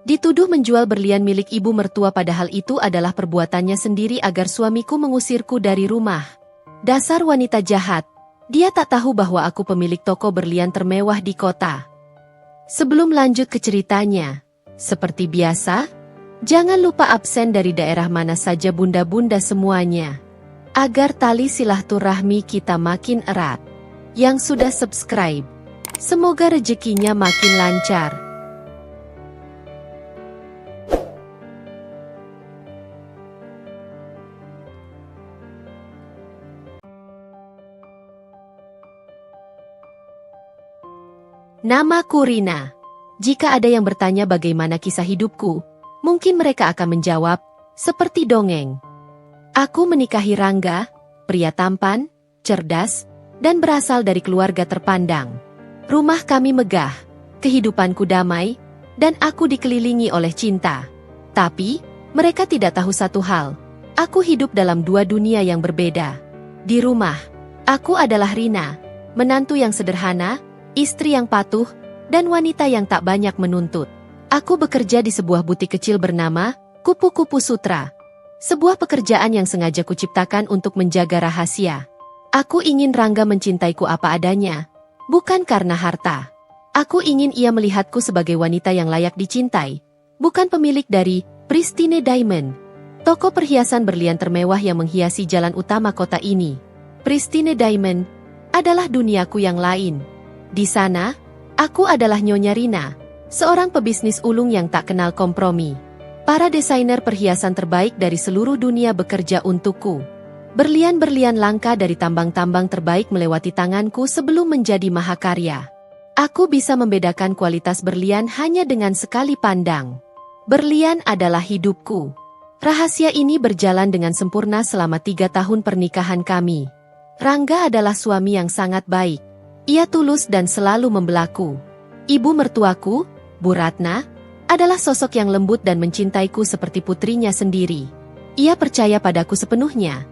Dituduh menjual berlian milik ibu mertua padahal itu adalah perbuatannya sendiri agar suamiku mengusirku dari rumah. Dasar wanita jahat. Dia tak tahu bahwa aku pemilik toko berlian termewah di kota. Sebelum lanjut ke ceritanya, seperti biasa, jangan lupa absen dari daerah mana saja bunda-bunda semuanya. Agar tali silaturahmi kita makin erat. Yang sudah subscribe, semoga rezekinya makin lancar. Namaku Rina. Jika ada yang bertanya bagaimana kisah hidupku, mungkin mereka akan menjawab, seperti dongeng. Aku menikahi Rangga, pria tampan, cerdas, dan berasal dari keluarga terpandang. Rumah kami megah, kehidupanku damai, dan aku dikelilingi oleh cinta. Tapi, mereka tidak tahu satu hal. Aku hidup dalam dua dunia yang berbeda. Di rumah, aku adalah Rina, menantu yang sederhana, istri yang patuh, dan wanita yang tak banyak menuntut. Aku bekerja di sebuah butik kecil bernama Kupu-Kupu Sutra. Sebuah pekerjaan yang sengaja kuciptakan untuk menjaga rahasia. Aku ingin Rangga mencintaiku apa adanya, bukan karena harta. Aku ingin ia melihatku sebagai wanita yang layak dicintai, bukan pemilik dari Pristine Diamond, toko perhiasan berlian termewah yang menghiasi jalan utama kota ini. Pristine Diamond adalah duniaku yang lain. Di sana, aku adalah Nyonya Rina, seorang pebisnis ulung yang tak kenal kompromi. Para desainer perhiasan terbaik dari seluruh dunia bekerja untukku. Berlian-berlian langka dari tambang-tambang terbaik melewati tanganku sebelum menjadi mahakarya. Aku bisa membedakan kualitas berlian hanya dengan sekali pandang. Berlian adalah hidupku. Rahasia ini berjalan dengan sempurna selama 3 tahun pernikahan kami. Rangga adalah suami yang sangat baik. Ia tulus dan selalu membelaku. Ibu mertuaku, Bu Ratna, adalah sosok yang lembut dan mencintaiku seperti putrinya sendiri. Ia percaya padaku sepenuhnya.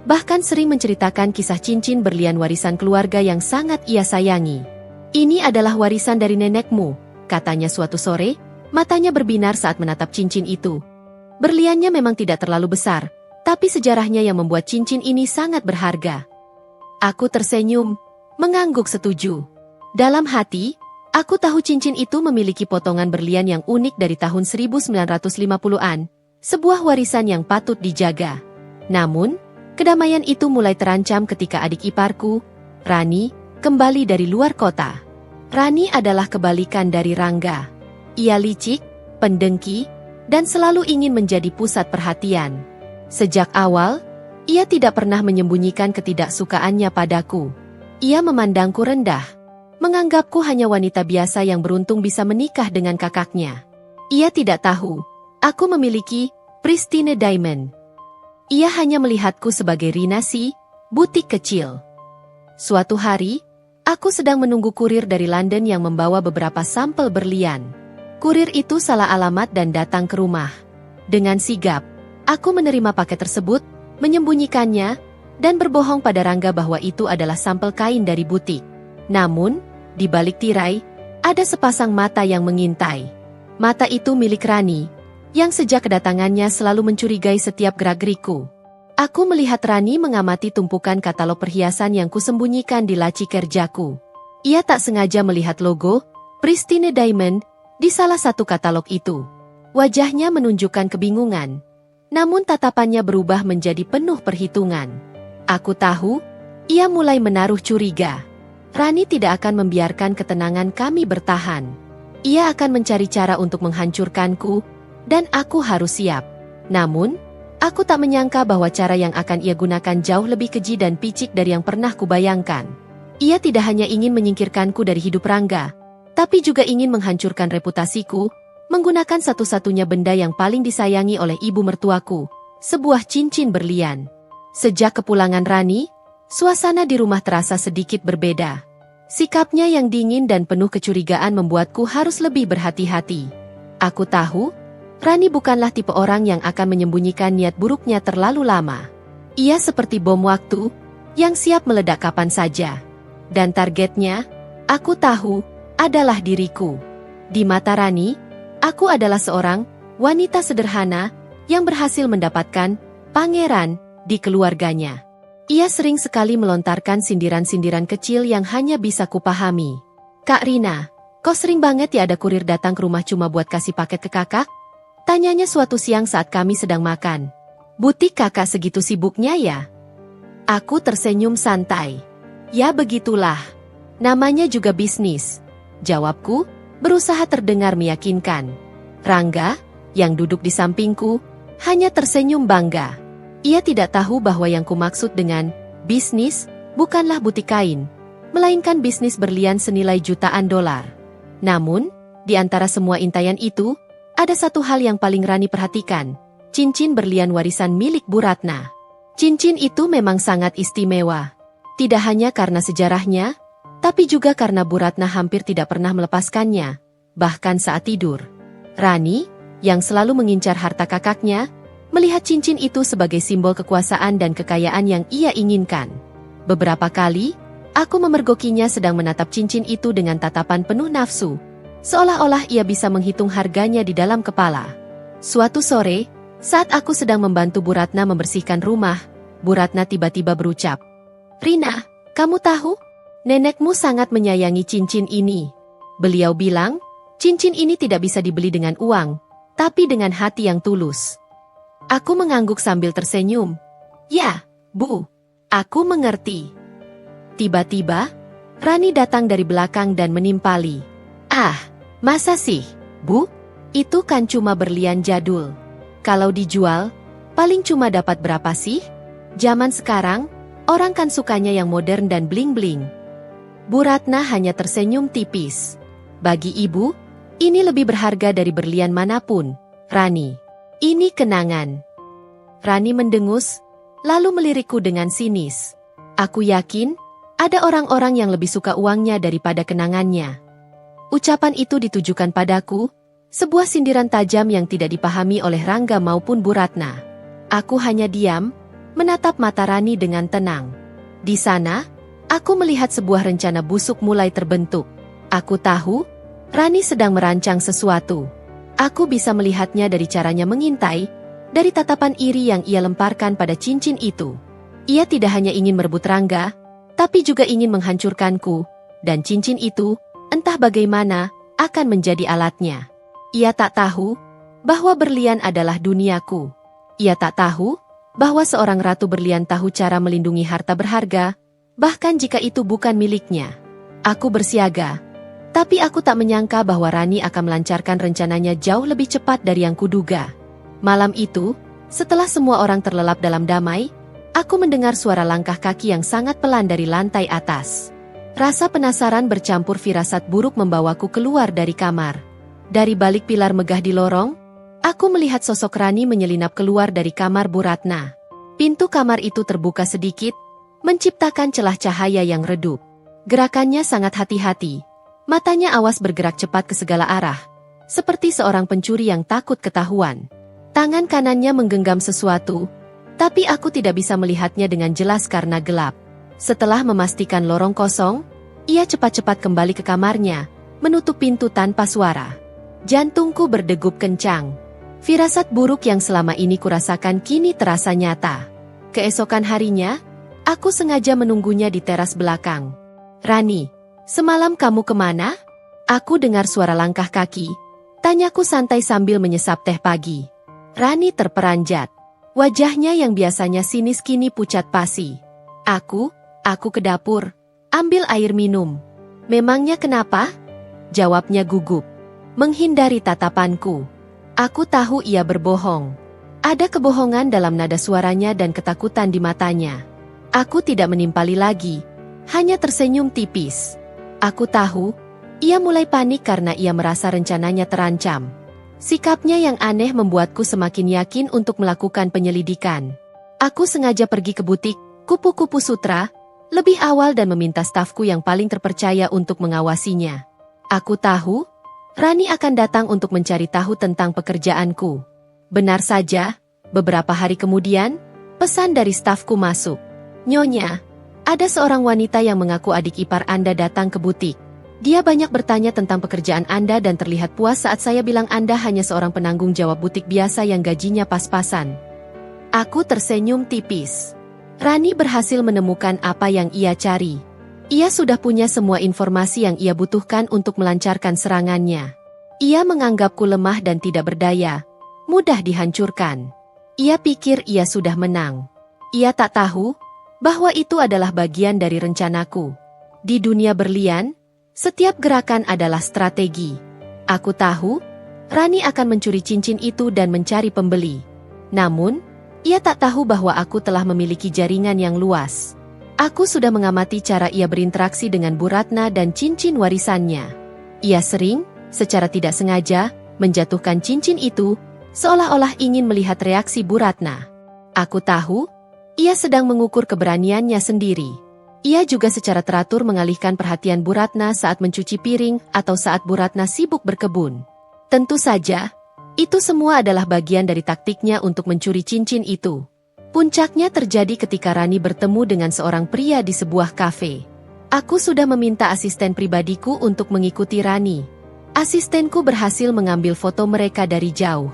Bahkan sering menceritakan kisah cincin berlian warisan keluarga yang sangat ia sayangi. Ini adalah warisan dari nenekmu, katanya suatu sore, matanya berbinar saat menatap cincin itu. Berliannya memang tidak terlalu besar, tapi sejarahnya yang membuat cincin ini sangat berharga. Aku tersenyum, mengangguk setuju. Dalam hati, aku tahu cincin itu memiliki potongan berlian yang unik dari tahun 1950-an, sebuah warisan yang patut dijaga. Namun, kedamaian itu mulai terancam ketika adik iparku, Rani, kembali dari luar kota. Rani adalah kebalikan dari Rangga. Ia licik, pendengki, dan selalu ingin menjadi pusat perhatian. Sejak awal, ia tidak pernah menyembunyikan ketidaksukaannya padaku. Ia memandangku rendah, menganggapku hanya wanita biasa yang beruntung bisa menikah dengan kakaknya. Ia tidak tahu, aku memiliki Pristine Diamond. Ia hanya melihatku sebagai Rina si butik kecil. Suatu hari, aku sedang menunggu kurir dari London yang membawa beberapa sampel berlian. Kurir itu salah alamat dan datang ke rumah. Dengan sigap, aku menerima paket tersebut, menyembunyikannya, dan berbohong pada Rangga bahwa itu adalah sampel kain dari butik. Namun, di balik tirai, ada sepasang mata yang mengintai. Mata itu milik Rani, yang sejak kedatangannya selalu mencurigai setiap gerak-geriku. Aku melihat Rani mengamati tumpukan katalog perhiasan yang kusembunyikan di laci kerjaku. Ia tak sengaja melihat logo Pristine Diamond di salah satu katalog itu. Wajahnya menunjukkan kebingungan, namun tatapannya berubah menjadi penuh perhitungan. Aku tahu, ia mulai menaruh curiga. Rani tidak akan membiarkan ketenangan kami bertahan. Ia akan mencari cara untuk menghancurkanku, dan aku harus siap. Namun, aku tak menyangka bahwa cara yang akan ia gunakan jauh lebih keji dan picik dari yang pernah kubayangkan. Ia tidak hanya ingin menyingkirkanku dari hidup Rangga, tapi juga ingin menghancurkan reputasiku, menggunakan satu-satunya benda yang paling disayangi oleh ibu mertuaku, sebuah cincin berlian. Sejak kepulangan Rani, suasana di rumah terasa sedikit berbeda. Sikapnya yang dingin dan penuh kecurigaan membuatku harus lebih berhati-hati. Aku tahu, Rani bukanlah tipe orang yang akan menyembunyikan niat buruknya terlalu lama. Ia seperti bom waktu, yang siap meledak kapan saja. Dan targetnya, aku tahu, adalah diriku. Di mata Rani, Aku adalah seorang wanita sederhana yang berhasil mendapatkan pangeran di keluarganya. Ia sering sekali melontarkan sindiran-sindiran kecil yang hanya bisa kupahami. Kak Rina, kok sering banget ya ada kurir datang ke rumah cuma buat kasih paket ke kakak? Tanyanya suatu siang saat kami sedang makan. Butik kakak segitu sibuknya ya? Aku tersenyum santai. Ya begitulah. Namanya juga bisnis. Jawabku, berusaha terdengar meyakinkan. Rangga, yang duduk di sampingku, hanya tersenyum bangga. Ia tidak tahu bahwa yang kumaksud dengan bisnis bukanlah butik kain, melainkan bisnis berlian senilai jutaan dolar. Namun, di antara semua intayan itu, ada satu hal yang paling Rani perhatikan, cincin berlian warisan milik Bu Ratna. Cincin itu memang sangat istimewa. Tidak hanya karena sejarahnya, tapi juga karena Bu Ratna hampir tidak pernah melepaskannya, bahkan saat tidur. Rani, yang selalu mengincar harta kakaknya, melihat cincin itu sebagai simbol kekuasaan dan kekayaan yang ia inginkan. Beberapa kali, aku memergokinya sedang menatap cincin itu dengan tatapan penuh nafsu, seolah-olah ia bisa menghitung harganya di dalam kepala. Suatu sore, saat aku sedang membantu Bu Ratna membersihkan rumah, Bu Ratna tiba-tiba berucap, "Rina, kamu tahu? Nenekmu sangat menyayangi cincin ini." Beliau bilang, cincin ini tidak bisa dibeli dengan uang, tapi dengan hati yang tulus. Aku mengangguk sambil tersenyum. "Ya, Bu, aku mengerti." Tiba-tiba, Rani datang dari belakang dan menimpali. "Ah, masa sih, Bu? Itu kan cuma berlian jadul. Kalau dijual, paling cuma dapat berapa sih? Zaman sekarang, orang kan sukanya yang modern dan bling-bling." Bu Ratna hanya tersenyum tipis. "Bagi ibu, ini lebih berharga dari berlian manapun, Rani. Ini kenangan." Rani mendengus, lalu melirikku dengan sinis. "Aku yakin, ada orang-orang yang lebih suka uangnya daripada kenangannya." Ucapan itu ditujukan padaku, sebuah sindiran tajam yang tidak dipahami oleh Rangga maupun Bu Ratna. Aku hanya diam, menatap mata Rani dengan tenang. Di sana, aku melihat sebuah rencana busuk mulai terbentuk. Aku tahu, Rani sedang merancang sesuatu. Aku bisa melihatnya dari caranya mengintai, dari tatapan iri yang ia lemparkan pada cincin itu. Ia tidak hanya ingin merebut Rangga, tapi juga ingin menghancurkanku, dan cincin itu, entah bagaimana, akan menjadi alatnya. Ia tak tahu bahwa berlian adalah duniaku. Ia tak tahu bahwa seorang ratu berlian tahu cara melindungi harta berharga, bahkan jika itu bukan miliknya. Aku bersiaga. Tapi aku tak menyangka bahwa Rani akan melancarkan rencananya jauh lebih cepat dari yang kuduga. Malam itu, setelah semua orang terlelap dalam damai, aku mendengar suara langkah kaki yang sangat pelan dari lantai atas. Rasa penasaran bercampur firasat buruk membawaku keluar dari kamar. Dari balik pilar megah di lorong, aku melihat sosok Rani menyelinap keluar dari kamar Bu Ratna. Pintu kamar itu terbuka sedikit, menciptakan celah cahaya yang redup. Gerakannya sangat hati-hati. Matanya awas bergerak cepat ke segala arah, seperti seorang pencuri yang takut ketahuan. Tangan kanannya menggenggam sesuatu, tapi aku tidak bisa melihatnya dengan jelas karena gelap. Setelah memastikan lorong kosong, ia cepat-cepat kembali ke kamarnya, menutup pintu tanpa suara. Jantungku berdegup kencang. Firasat buruk yang selama ini kurasakan kini terasa nyata. Keesokan harinya, aku sengaja menunggunya di teras belakang. "Rani, semalam kamu kemana?" Aku dengar suara langkah kaki. Tanyaku santai sambil menyesap teh pagi. Rani terperanjat. Wajahnya yang biasanya sinis kini pucat pasi. Aku ke dapur. Ambil air minum." "Memangnya kenapa?" Jawabnya gugup. Menghindari tatapanku. Aku tahu ia berbohong. Ada kebohongan dalam nada suaranya dan ketakutan di matanya. Aku tidak menimpali lagi. Hanya tersenyum tipis. Aku tahu, ia mulai panik karena ia merasa rencananya terancam. Sikapnya yang aneh membuatku semakin yakin untuk melakukan penyelidikan. Aku sengaja pergi ke butik Kupu-Kupu Sutra lebih awal dan meminta stafku yang paling terpercaya untuk mengawasinya. Aku tahu, Rani akan datang untuk mencari tahu tentang pekerjaanku. Benar saja, beberapa hari kemudian, pesan dari stafku masuk. "Nyonya, ada seorang wanita yang mengaku adik ipar Anda datang ke butik. Dia banyak bertanya tentang pekerjaan Anda dan terlihat puas saat saya bilang Anda hanya seorang penanggung jawab butik biasa yang gajinya pas-pasan. Aku tersenyum tipis. Rani berhasil menemukan apa yang ia cari. Ia sudah punya semua informasi yang ia butuhkan untuk melancarkan serangannya. Ia menganggapku lemah dan tidak berdaya, mudah dihancurkan. Ia pikir ia sudah menang. Ia tak tahu bahwa itu adalah bagian dari rencanaku. Di dunia berlian, setiap gerakan adalah strategi. Aku tahu, Rani akan mencuri cincin itu dan mencari pembeli. Namun, ia tak tahu bahwa aku telah memiliki jaringan yang luas. Aku sudah mengamati cara ia berinteraksi dengan Bu Ratna dan cincin warisannya. Ia sering, secara tidak sengaja, menjatuhkan cincin itu, seolah-olah ingin melihat reaksi Bu Ratna. Aku tahu, ia sedang mengukur keberaniannya sendiri. Ia juga secara teratur mengalihkan perhatian Bu Ratna saat mencuci piring atau saat Bu Ratna sibuk berkebun. Tentu saja, itu semua adalah bagian dari taktiknya untuk mencuri cincin itu. Puncaknya terjadi ketika Rani bertemu dengan seorang pria di sebuah kafe. Aku sudah meminta asisten pribadiku untuk mengikuti Rani. Asistenku berhasil mengambil foto mereka dari jauh.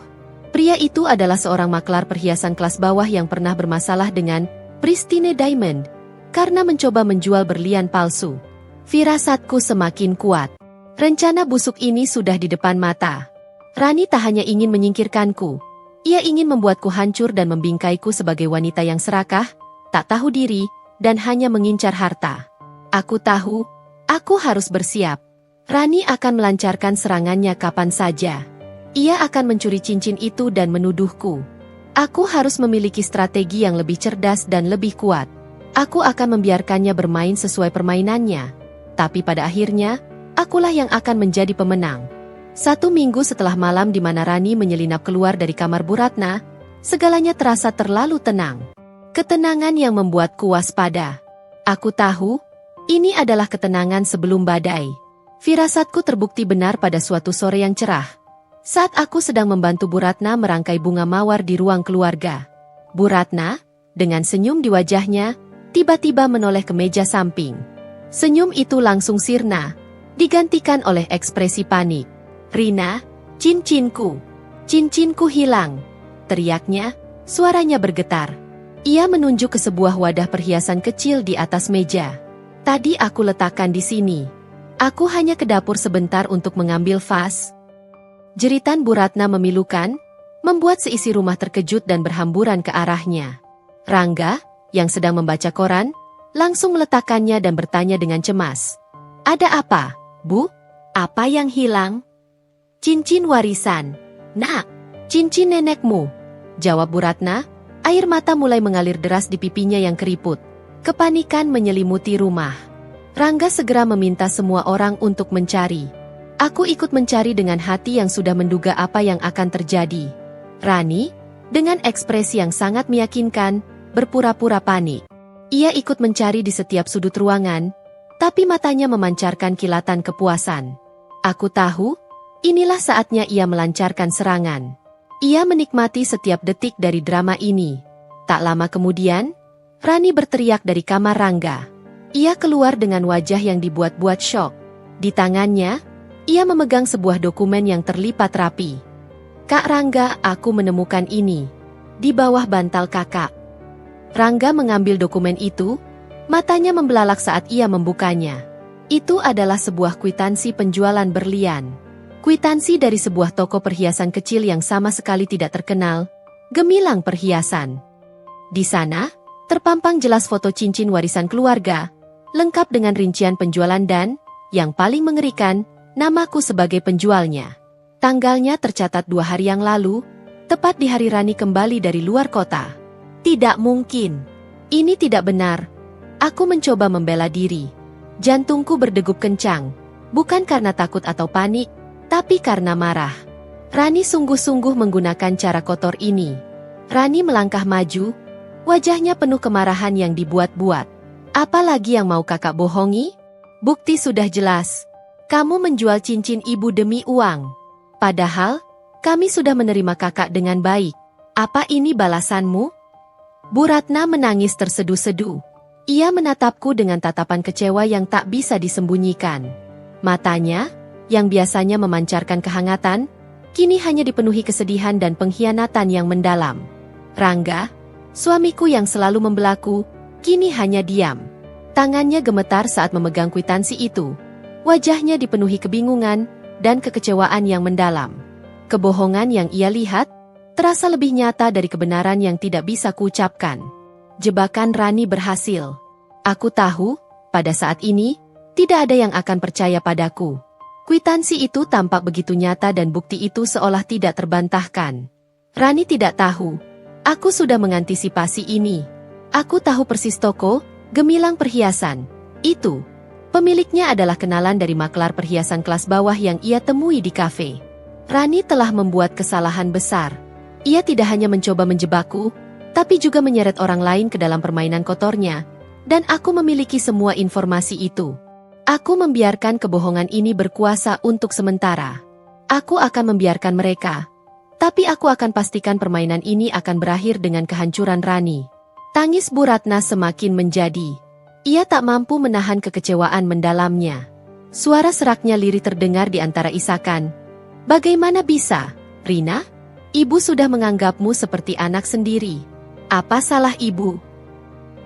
Pria itu adalah seorang maklar perhiasan kelas bawah yang pernah bermasalah dengan Pristine Diamond karena mencoba menjual berlian palsu. Firasatku semakin kuat. Rencana busuk ini sudah di depan mata. Rani tak hanya ingin menyingkirkanku. Ia ingin membuatku hancur dan membingkaiku sebagai wanita yang serakah, tak tahu diri, dan hanya mengincar harta. Aku tahu, aku harus bersiap. Rani akan melancarkan serangannya kapan saja. Ia akan mencuri cincin itu dan menuduhku. Aku harus memiliki strategi yang lebih cerdas dan lebih kuat. Aku akan membiarkannya bermain sesuai permainannya. Tapi pada akhirnya, akulah yang akan menjadi pemenang. 1 minggu setelah malam di mana Rani menyelinap keluar dari kamar Bu Ratna, segalanya terasa terlalu tenang. Ketenangan yang membuatku waspada. Aku tahu, ini adalah ketenangan sebelum badai. Firasatku terbukti benar pada suatu sore yang cerah. Saat aku sedang membantu Bu Ratna merangkai bunga mawar di ruang keluarga. Bu Ratna, dengan senyum di wajahnya, tiba-tiba menoleh ke meja samping. Senyum itu langsung sirna, digantikan oleh ekspresi panik. "Rina, cincinku! Cincinku hilang!" teriaknya, suaranya bergetar. Ia menunjuk ke sebuah wadah perhiasan kecil di atas meja. "Tadi aku letakkan di sini. Aku hanya ke dapur sebentar untuk mengambil vas." Jeritan Bu Ratna memilukan, membuat seisi rumah terkejut dan berhamburan ke arahnya. Rangga, yang sedang membaca koran, langsung meletakkannya dan bertanya dengan cemas. "Ada apa, Bu? Apa yang hilang?" "Cincin warisan." "Nak, cincin nenekmu," jawab Bu Ratna. Air mata mulai mengalir deras di pipinya yang keriput. Kepanikan menyelimuti rumah. Rangga segera meminta semua orang untuk mencari. Aku ikut mencari dengan hati yang sudah menduga apa yang akan terjadi. Rani, dengan ekspresi yang sangat meyakinkan, berpura-pura panik. Ia ikut mencari di setiap sudut ruangan, tapi matanya memancarkan kilatan kepuasan. Aku tahu, inilah saatnya ia melancarkan serangan. Ia menikmati setiap detik dari drama ini. Tak lama kemudian, Rani berteriak dari kamar Rangga. Ia keluar dengan wajah yang dibuat-buat syok. Di tangannya, ia memegang sebuah dokumen yang terlipat rapi. "Kak Rangga, aku menemukan ini. Di bawah bantal kakak." Rangga mengambil dokumen itu, matanya membelalak saat ia membukanya. Itu adalah sebuah kwitansi penjualan berlian. Kwitansi dari sebuah toko perhiasan kecil yang sama sekali tidak terkenal, Gemilang Perhiasan. Di sana, terpampang jelas foto cincin warisan keluarga, lengkap dengan rincian penjualan dan, yang paling mengerikan, namaku sebagai penjualnya. Tanggalnya tercatat 2 hari yang lalu, tepat di hari Rani kembali dari luar kota. Tidak mungkin. Ini tidak benar. Aku mencoba membela diri. Jantungku berdegup kencang, bukan karena takut atau panik, tapi karena marah. Rani sungguh-sungguh menggunakan cara kotor ini. Rani melangkah maju, wajahnya penuh kemarahan yang dibuat-buat. "Apalagi yang mau kakak bohongi? Bukti sudah jelas. Kamu menjual cincin ibu demi uang. Padahal, kami sudah menerima kakak dengan baik. Apa ini balasanmu?" Bu Ratna menangis tersedu-sedu. Ia menatapku dengan tatapan kecewa yang tak bisa disembunyikan. Matanya, yang biasanya memancarkan kehangatan, kini hanya dipenuhi kesedihan dan pengkhianatan yang mendalam. Rangga, suamiku yang selalu membelaku, kini hanya diam. Tangannya gemetar saat memegang kwitansi itu. Wajahnya dipenuhi kebingungan dan kekecewaan yang mendalam. Kebohongan yang ia lihat terasa lebih nyata dari kebenaran yang tidak bisa kuucapkan. Jebakan Rani berhasil. Aku tahu, pada saat ini, tidak ada yang akan percaya padaku. Kwitansi itu tampak begitu nyata dan bukti itu seolah tidak terbantahkan. Rani tidak tahu. Aku sudah mengantisipasi ini. Aku tahu persis toko, Gemilang Perhiasan. Itu. Pemiliknya adalah kenalan dari maklar perhiasan kelas bawah yang ia temui di kafe. Rani telah membuat kesalahan besar. Ia tidak hanya mencoba menjebakku, tapi juga menyeret orang lain ke dalam permainan kotornya. Dan aku memiliki semua informasi itu. Aku membiarkan kebohongan ini berkuasa untuk sementara. Aku akan membiarkan mereka. Tapi aku akan pastikan permainan ini akan berakhir dengan kehancuran Rani. Tangis Bu Ratna semakin menjadi. Ia tak mampu menahan kekecewaan mendalamnya. Suara seraknya lirih terdengar di antara isakan. Bagaimana bisa, Rina? Ibu sudah menganggapmu seperti anak sendiri. Apa salah ibu?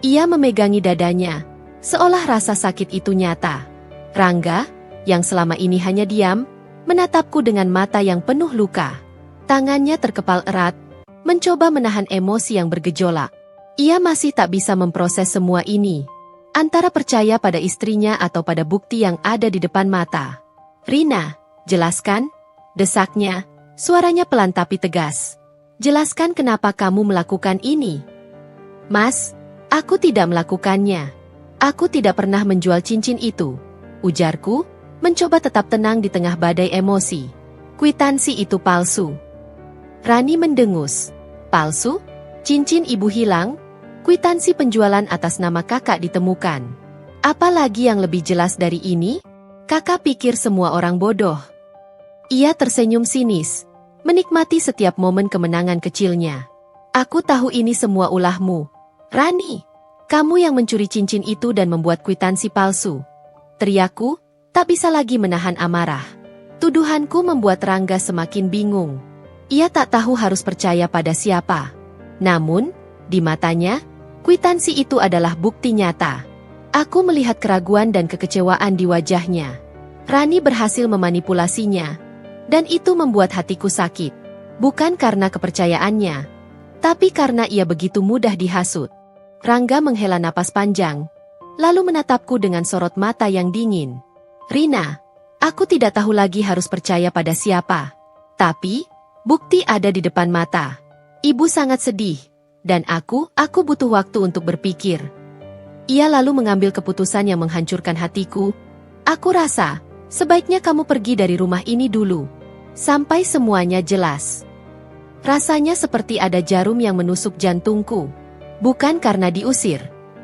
Ia memegangi dadanya, seolah rasa sakit itu nyata. Rangga, yang selama ini hanya diam, menatapku dengan mata yang penuh luka. Tangannya terkepal erat, mencoba menahan emosi yang bergejolak. Ia masih tak bisa memproses semua ini. Antara percaya pada istrinya atau pada bukti yang ada di depan mata. Rina, jelaskan, desaknya, suaranya pelan tapi tegas. Jelaskan kenapa kamu melakukan ini. Mas, aku tidak melakukannya. Aku tidak pernah menjual cincin itu. Ujarku, mencoba tetap tenang di tengah badai emosi. Kwitansi itu palsu. Rani mendengus. Palsu? Cincin ibu hilang? Kwitansi penjualan atas nama kakak ditemukan. Apalagi yang lebih jelas dari ini? Kakak pikir semua orang bodoh. Ia tersenyum sinis, menikmati setiap momen kemenangan kecilnya. Aku tahu ini semua ulahmu. Rani, kamu yang mencuri cincin itu dan membuat kwitansi palsu. Teriakku, tak bisa lagi menahan amarah. Tuduhanku membuat Rangga semakin bingung. Ia tak tahu harus percaya pada siapa. Namun, di matanya, kwitansi itu adalah bukti nyata. Aku melihat keraguan dan kekecewaan di wajahnya. Rani berhasil memanipulasinya, dan itu membuat hatiku sakit. Bukan karena kepercayaannya, tapi karena ia begitu mudah dihasut. Rangga menghela napas panjang, lalu menatapku dengan sorot mata yang dingin. Rina, aku tidak tahu lagi harus percaya pada siapa. Tapi, bukti ada di depan mata. Ibu sangat sedih, dan aku butuh waktu untuk berpikir. Ia lalu mengambil keputusan yang menghancurkan hatiku. Aku rasa, sebaiknya kamu pergi dari rumah ini dulu. Sampai semuanya jelas. Rasanya seperti ada jarum yang menusuk jantungku. Bukan karena diusir,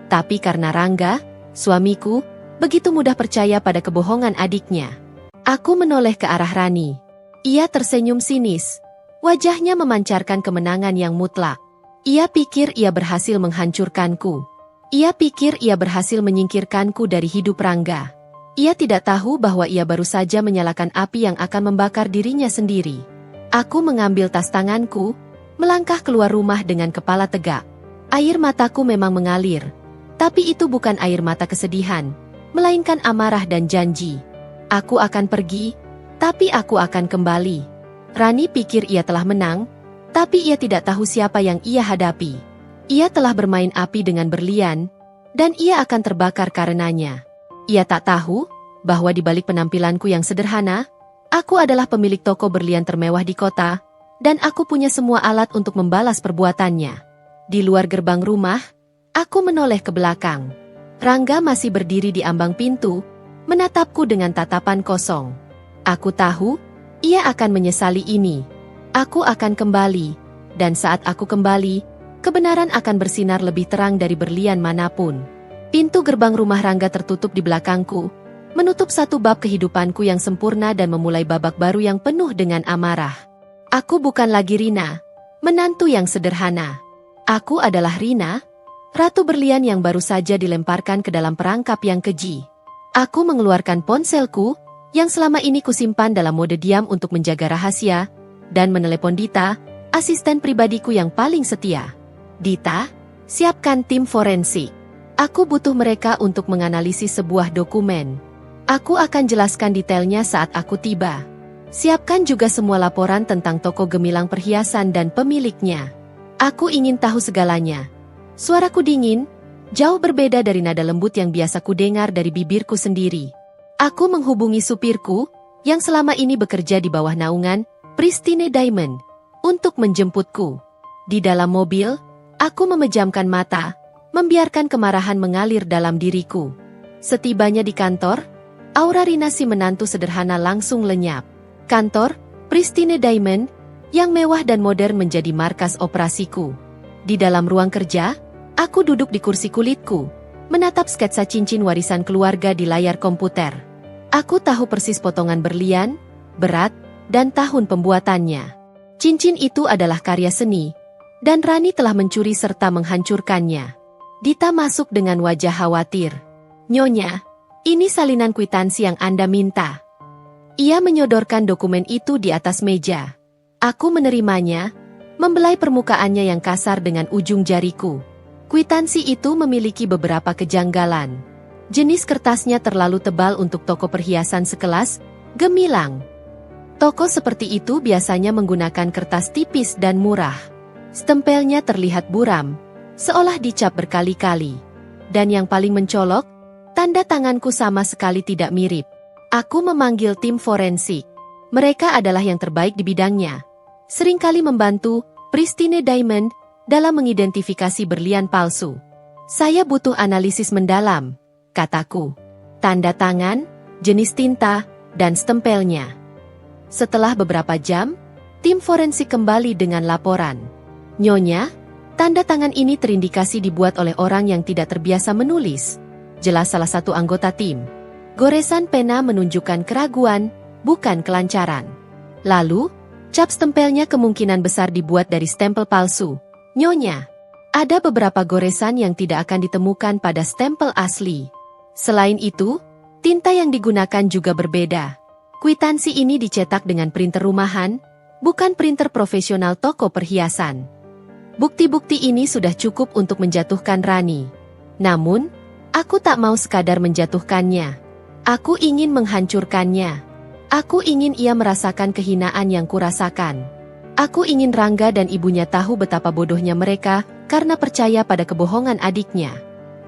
tapi karena Rangga, suamiku, begitu mudah percaya pada kebohongan adiknya. Aku menoleh ke arah Rani. Ia tersenyum sinis. Wajahnya memancarkan kemenangan yang mutlak. Ia pikir ia berhasil menghancurkanku. Ia pikir ia berhasil menyingkirkanku dari hidup Rangga. Ia tidak tahu bahwa ia baru saja menyalakan api yang akan membakar dirinya sendiri. Aku mengambil tas tanganku, melangkah keluar rumah dengan kepala tegak. Air mataku memang mengalir. Tapi itu bukan air mata kesedihan, melainkan amarah dan janji. Aku akan pergi, tapi aku akan kembali. Rani pikir ia telah menang, tapi ia tidak tahu siapa yang ia hadapi. Ia telah bermain api dengan berlian, dan ia akan terbakar karenanya. Ia tak tahu bahwa di balik penampilanku yang sederhana, aku adalah pemilik toko berlian termewah di kota, dan aku punya semua alat untuk membalas perbuatannya. Di luar gerbang rumah, aku menoleh ke belakang. Rangga masih berdiri di ambang pintu, menatapku dengan tatapan kosong. Aku tahu, ia akan menyesali ini. Aku akan kembali, dan saat aku kembali, kebenaran akan bersinar lebih terang dari berlian manapun. Pintu gerbang rumah Rangga tertutup di belakangku, menutup satu bab kehidupanku yang sempurna dan memulai babak baru yang penuh dengan amarah. Aku bukan lagi Rina, menantu yang sederhana. Aku adalah Rina, ratu berlian yang baru saja dilemparkan ke dalam perangkap yang keji. Aku mengeluarkan ponselku, yang selama ini kusimpan dalam mode diam untuk menjaga rahasia, dan menelepon Dita, asisten pribadiku yang paling setia. Dita, siapkan tim forensik. Aku butuh mereka untuk menganalisis sebuah dokumen. Aku akan jelaskan detailnya saat aku tiba. Siapkan juga semua laporan tentang toko gemilang perhiasan dan pemiliknya. Aku ingin tahu segalanya. Suaraku dingin, jauh berbeda dari nada lembut yang biasa kudengar dari bibirku sendiri. Aku menghubungi supirku, yang selama ini bekerja di bawah naungan Pristine Diamond, untuk menjemputku. Di dalam mobil, aku memejamkan mata, membiarkan kemarahan mengalir dalam diriku. Setibanya di kantor, aura Rina si menantu sederhana langsung lenyap. Kantor, Pristine Diamond, yang mewah dan modern menjadi markas operasiku. Di dalam ruang kerja, aku duduk di kursi kulitku, menatap sketsa cincin warisan keluarga di layar komputer. Aku tahu persis potongan berlian, berat, dan tahun pembuatannya. Cincin itu adalah karya seni, dan Rani telah mencuri serta menghancurkannya. Dita masuk dengan wajah khawatir. "Nyonya, ini salinan kwitansi yang Anda minta." Ia menyodorkan dokumen itu di atas meja. Aku menerimanya, membelai permukaannya yang kasar dengan ujung jariku. Kwitansi itu memiliki beberapa kejanggalan. Jenis kertasnya terlalu tebal untuk toko perhiasan sekelas Gemilang. Toko seperti itu biasanya menggunakan kertas tipis dan murah. Stempelnya terlihat buram, seolah dicap berkali-kali. Dan yang paling mencolok, tanda tanganku sama sekali tidak mirip. Aku memanggil tim forensik. Mereka adalah yang terbaik di bidangnya. Seringkali membantu Pristine Diamond dalam mengidentifikasi berlian palsu. "Saya butuh analisis mendalam," kataku. "Tanda tangan, jenis tinta, dan stempelnya." Setelah beberapa jam, tim forensik kembali dengan laporan. "Nyonya, tanda tangan ini terindikasi dibuat oleh orang yang tidak terbiasa menulis," jelas salah satu anggota tim. Goresan pena menunjukkan keraguan, bukan kelancaran. Lalu, cap stempelnya kemungkinan besar dibuat dari stempel palsu. "Nyonya, ada beberapa goresan yang tidak akan ditemukan pada stempel asli. Selain itu, tinta yang digunakan juga berbeda. Kwitansi ini dicetak dengan printer rumahan, bukan printer profesional toko perhiasan." Bukti-bukti ini sudah cukup untuk menjatuhkan Rani. Namun, aku tak mau sekadar menjatuhkannya. Aku ingin menghancurkannya. Aku ingin ia merasakan kehinaan yang kurasakan. Aku ingin Rangga dan ibunya tahu betapa bodohnya mereka karena percaya pada kebohongan adiknya.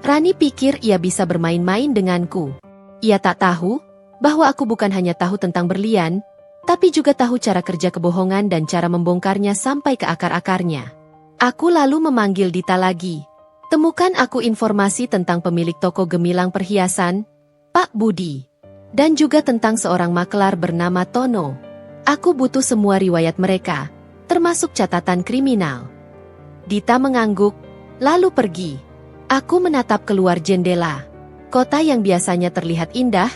Rani pikir ia bisa bermain-main denganku. Ia tak tahu bahwa aku bukan hanya tahu tentang berlian, tapi juga tahu cara kerja kebohongan dan cara membongkarnya sampai ke akar-akarnya. Aku lalu memanggil Dita lagi. "Temukan aku informasi tentang pemilik toko gemilang perhiasan, Pak Budi, dan juga tentang seorang makelar bernama Tono. Aku butuh semua riwayat mereka, termasuk catatan kriminal." Dita mengangguk, lalu pergi. Aku menatap keluar jendela. Kota yang biasanya terlihat indah,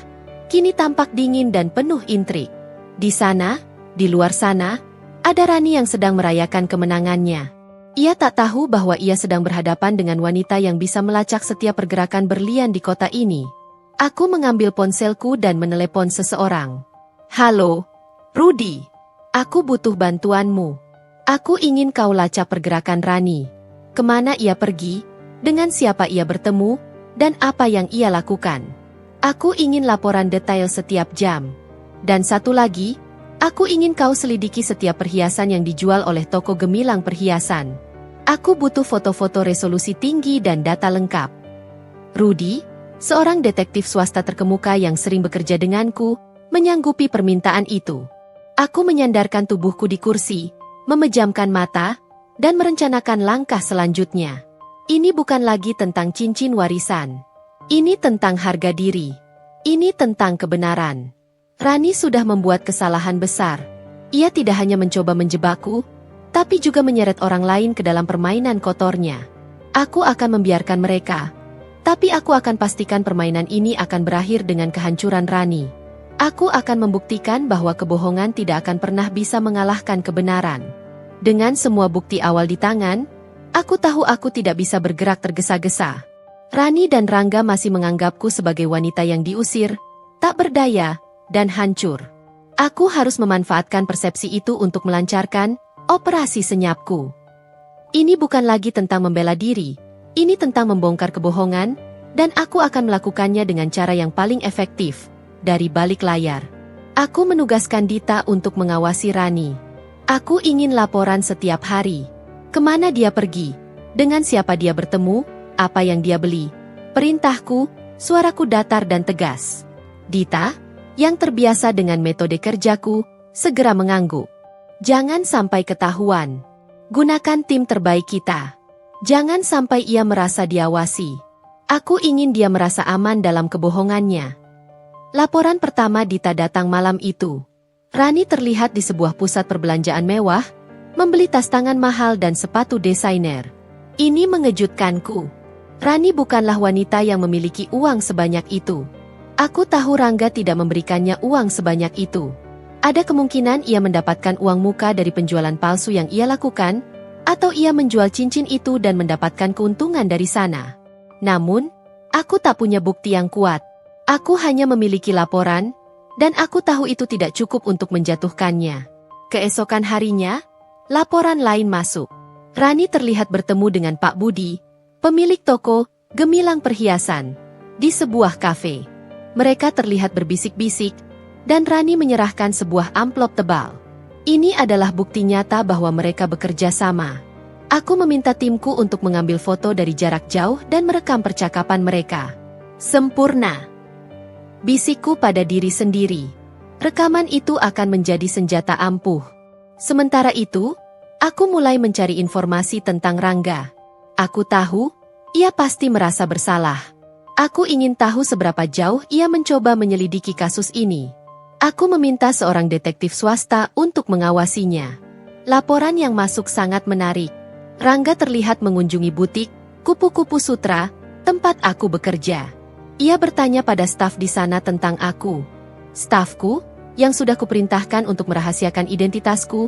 kini tampak dingin dan penuh intrik. Di sana, di luar sana, ada Rani yang sedang merayakan kemenangannya. Ia tak tahu bahwa ia sedang berhadapan dengan wanita yang bisa melacak setiap pergerakan berlian di kota ini. Aku mengambil ponselku dan menelepon seseorang. "Halo, Rudy. Aku butuh bantuanmu. Aku ingin kau lacak pergerakan Rani. Kemana ia pergi, dengan siapa ia bertemu, dan apa yang ia lakukan. Aku ingin laporan detail setiap jam. Dan satu lagi, aku ingin kau selidiki setiap perhiasan yang dijual oleh toko gemilang perhiasan. Aku butuh foto-foto resolusi tinggi dan data lengkap." Rudy, seorang detektif swasta terkemuka yang sering bekerja denganku, menyanggupi permintaan itu. Aku menyandarkan tubuhku di kursi, memejamkan mata, dan merencanakan langkah selanjutnya. Ini bukan lagi tentang cincin warisan. Ini tentang harga diri. Ini tentang kebenaran. Rani sudah membuat kesalahan besar. Ia tidak hanya mencoba menjebakku, tapi juga menyeret orang lain ke dalam permainan kotornya. Aku akan membiarkan mereka. Tapi aku akan pastikan permainan ini akan berakhir dengan kehancuran Rani. Aku akan membuktikan bahwa kebohongan tidak akan pernah bisa mengalahkan kebenaran. Dengan semua bukti awal di tangan, aku tahu aku tidak bisa bergerak tergesa-gesa. Rani dan Rangga masih menganggapku sebagai wanita yang diusir, tak berdaya, dan hancur. Aku harus memanfaatkan persepsi itu untuk melancarkan operasi senyapku. Ini bukan lagi tentang membela diri, ini tentang membongkar kebohongan, dan aku akan melakukannya dengan cara yang paling efektif, dari balik layar. Aku menugaskan Dita untuk mengawasi Rani. Aku ingin laporan setiap hari. Kemana dia pergi, dengan siapa dia bertemu, apa yang dia beli. Perintahku, suaraku datar dan tegas. Dita, yang terbiasa dengan metode kerjaku, segera mengangguk. Jangan sampai ketahuan. Gunakan tim terbaik kita. Jangan sampai ia merasa diawasi. Aku ingin dia merasa aman dalam kebohongannya. Laporan pertama Dita datang malam itu. Rani terlihat di sebuah pusat perbelanjaan mewah, membeli tas tangan mahal dan sepatu desainer. Ini mengejutkanku. Rani bukanlah wanita yang memiliki uang sebanyak itu. Aku tahu Rangga tidak memberikannya uang sebanyak itu. Ada kemungkinan ia mendapatkan uang muka dari penjualan palsu yang ia lakukan, atau ia menjual cincin itu dan mendapatkan keuntungan dari sana. Namun, aku tak punya bukti yang kuat. Aku hanya memiliki laporan, dan aku tahu itu tidak cukup untuk menjatuhkannya. Keesokan harinya, laporan lain masuk. Rani terlihat bertemu dengan Pak Budi, pemilik toko gemilang perhiasan, di sebuah kafe. Mereka terlihat berbisik-bisik, dan Rani menyerahkan sebuah amplop tebal. Ini adalah bukti nyata bahwa mereka bekerja sama. Aku meminta timku untuk mengambil foto dari jarak jauh dan merekam percakapan mereka. Sempurna. Bisikku pada diri sendiri. Rekaman itu akan menjadi senjata ampuh. Sementara itu, aku mulai mencari informasi tentang Rangga. Aku tahu, ia pasti merasa bersalah. Aku ingin tahu seberapa jauh ia mencoba menyelidiki kasus ini. Aku meminta seorang detektif swasta untuk mengawasinya. Laporan yang masuk sangat menarik. Rangga terlihat mengunjungi butik Kupu-Kupu Sutra, tempat aku bekerja. Ia bertanya pada staf di sana tentang aku. Stafku, yang sudah kuperintahkan untuk merahasiakan identitasku,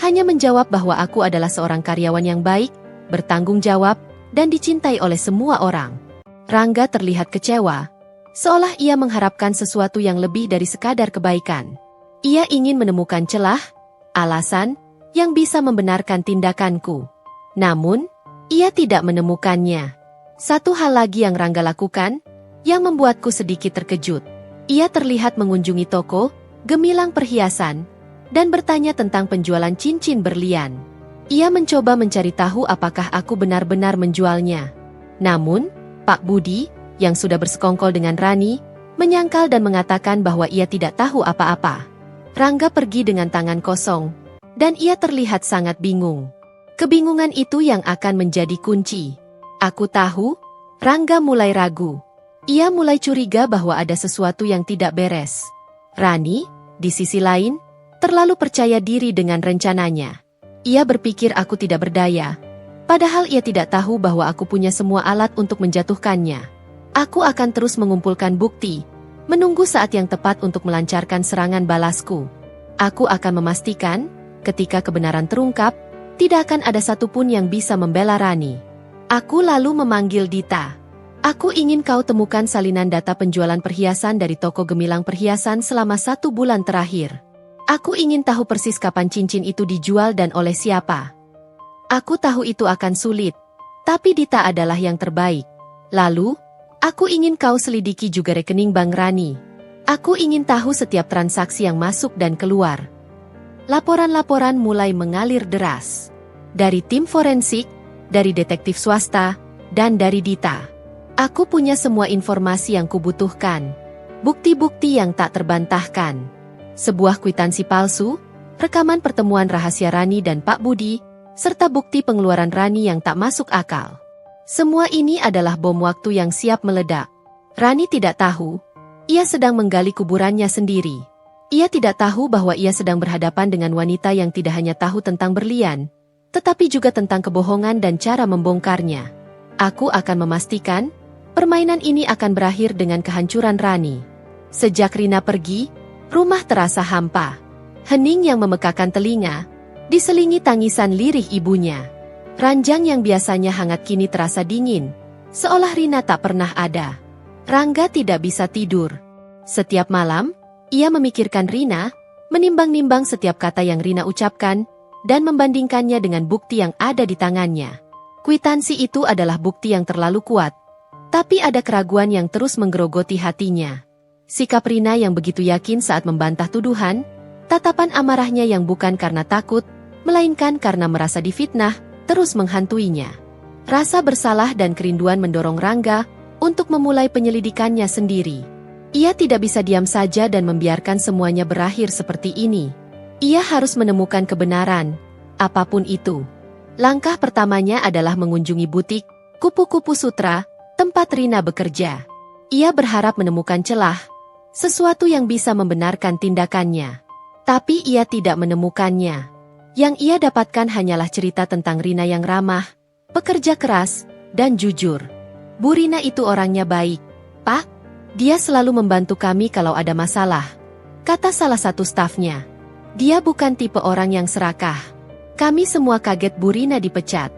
hanya menjawab bahwa aku adalah seorang karyawan yang baik, bertanggung jawab, dan dicintai oleh semua orang. Rangga terlihat kecewa, seolah ia mengharapkan sesuatu yang lebih dari sekadar kebaikan. Ia ingin menemukan celah, alasan, yang bisa membenarkan tindakanku. Namun, ia tidak menemukannya. Satu hal lagi yang Rangga lakukan, yang membuatku sedikit terkejut. Ia terlihat mengunjungi toko gemilang perhiasan, dan bertanya tentang penjualan cincin berlian. Ia mencoba mencari tahu apakah aku benar-benar menjualnya. Namun, Pak Budi, yang sudah bersekongkol dengan Rani, menyangkal dan mengatakan bahwa ia tidak tahu apa-apa. Rangga pergi dengan tangan kosong, dan ia terlihat sangat bingung. Kebingungan itu yang akan menjadi kunci. Aku tahu, Rangga mulai ragu. Ia mulai curiga bahwa ada sesuatu yang tidak beres. Rani, di sisi lain, terlalu percaya diri dengan rencananya. Ia berpikir aku tidak berdaya, padahal ia tidak tahu bahwa aku punya semua alat untuk menjatuhkannya. Aku akan terus mengumpulkan bukti, menunggu saat yang tepat untuk melancarkan serangan balasku. Aku akan memastikan, ketika kebenaran terungkap, tidak akan ada satupun yang bisa membela Rani. Aku lalu memanggil Dita. Aku ingin kau temukan salinan data penjualan perhiasan dari toko gemilang perhiasan selama 1 bulan terakhir. Aku ingin tahu persis kapan cincin itu dijual dan oleh siapa. Aku tahu itu akan sulit, tapi Dita adalah yang terbaik. Lalu, aku ingin kau selidiki juga rekening Bank Rani. Aku ingin tahu setiap transaksi yang masuk dan keluar. Laporan-laporan mulai mengalir deras. Dari tim forensik, dari detektif swasta, dan dari Dita. Aku punya semua informasi yang kubutuhkan. Bukti-bukti yang tak terbantahkan. Sebuah kwitansi palsu, rekaman pertemuan rahasia Rani dan Pak Budi, serta bukti pengeluaran Rani yang tak masuk akal. Semua ini adalah bom waktu yang siap meledak. Rani tidak tahu, ia sedang menggali kuburannya sendiri. Ia tidak tahu bahwa ia sedang berhadapan dengan wanita yang tidak hanya tahu tentang berlian, tetapi juga tentang kebohongan dan cara membongkarnya. Aku akan memastikan, permainan ini akan berakhir dengan kehancuran Rani. Sejak Rina pergi, rumah terasa hampa. Hening yang memekakan telinga, diselingi tangisan lirih ibunya. Ranjang yang biasanya hangat kini terasa dingin, seolah Rina tak pernah ada. Rangga tidak bisa tidur. Setiap malam, Ia memikirkan Rina, menimbang-nimbang setiap kata yang Rina ucapkan, dan membandingkannya dengan bukti yang ada di tangannya. Kwitansi itu adalah bukti yang terlalu kuat, tapi ada keraguan yang terus menggerogoti hatinya. Sikap Rina yang begitu yakin saat membantah tuduhan, tatapan amarahnya yang bukan karena takut, melainkan karena merasa difitnah, terus menghantuinya. Rasa bersalah dan kerinduan mendorong Rangga untuk memulai penyelidikannya sendiri. Ia tidak bisa diam saja dan membiarkan semuanya berakhir seperti ini. Ia harus menemukan kebenaran, apapun itu. Langkah pertamanya adalah mengunjungi butik Kupu-Kupu Sutra, tempat Rina bekerja. Ia berharap menemukan celah, sesuatu yang bisa membenarkan tindakannya. Tapi ia tidak menemukannya. Yang ia dapatkan hanyalah cerita tentang Rina yang ramah, pekerja keras, dan jujur. Bu Rina itu orangnya baik, Pak. Dia selalu membantu kami kalau ada masalah, kata salah satu stafnya. Dia bukan tipe orang yang serakah. Kami semua kaget Bu Rina dipecat.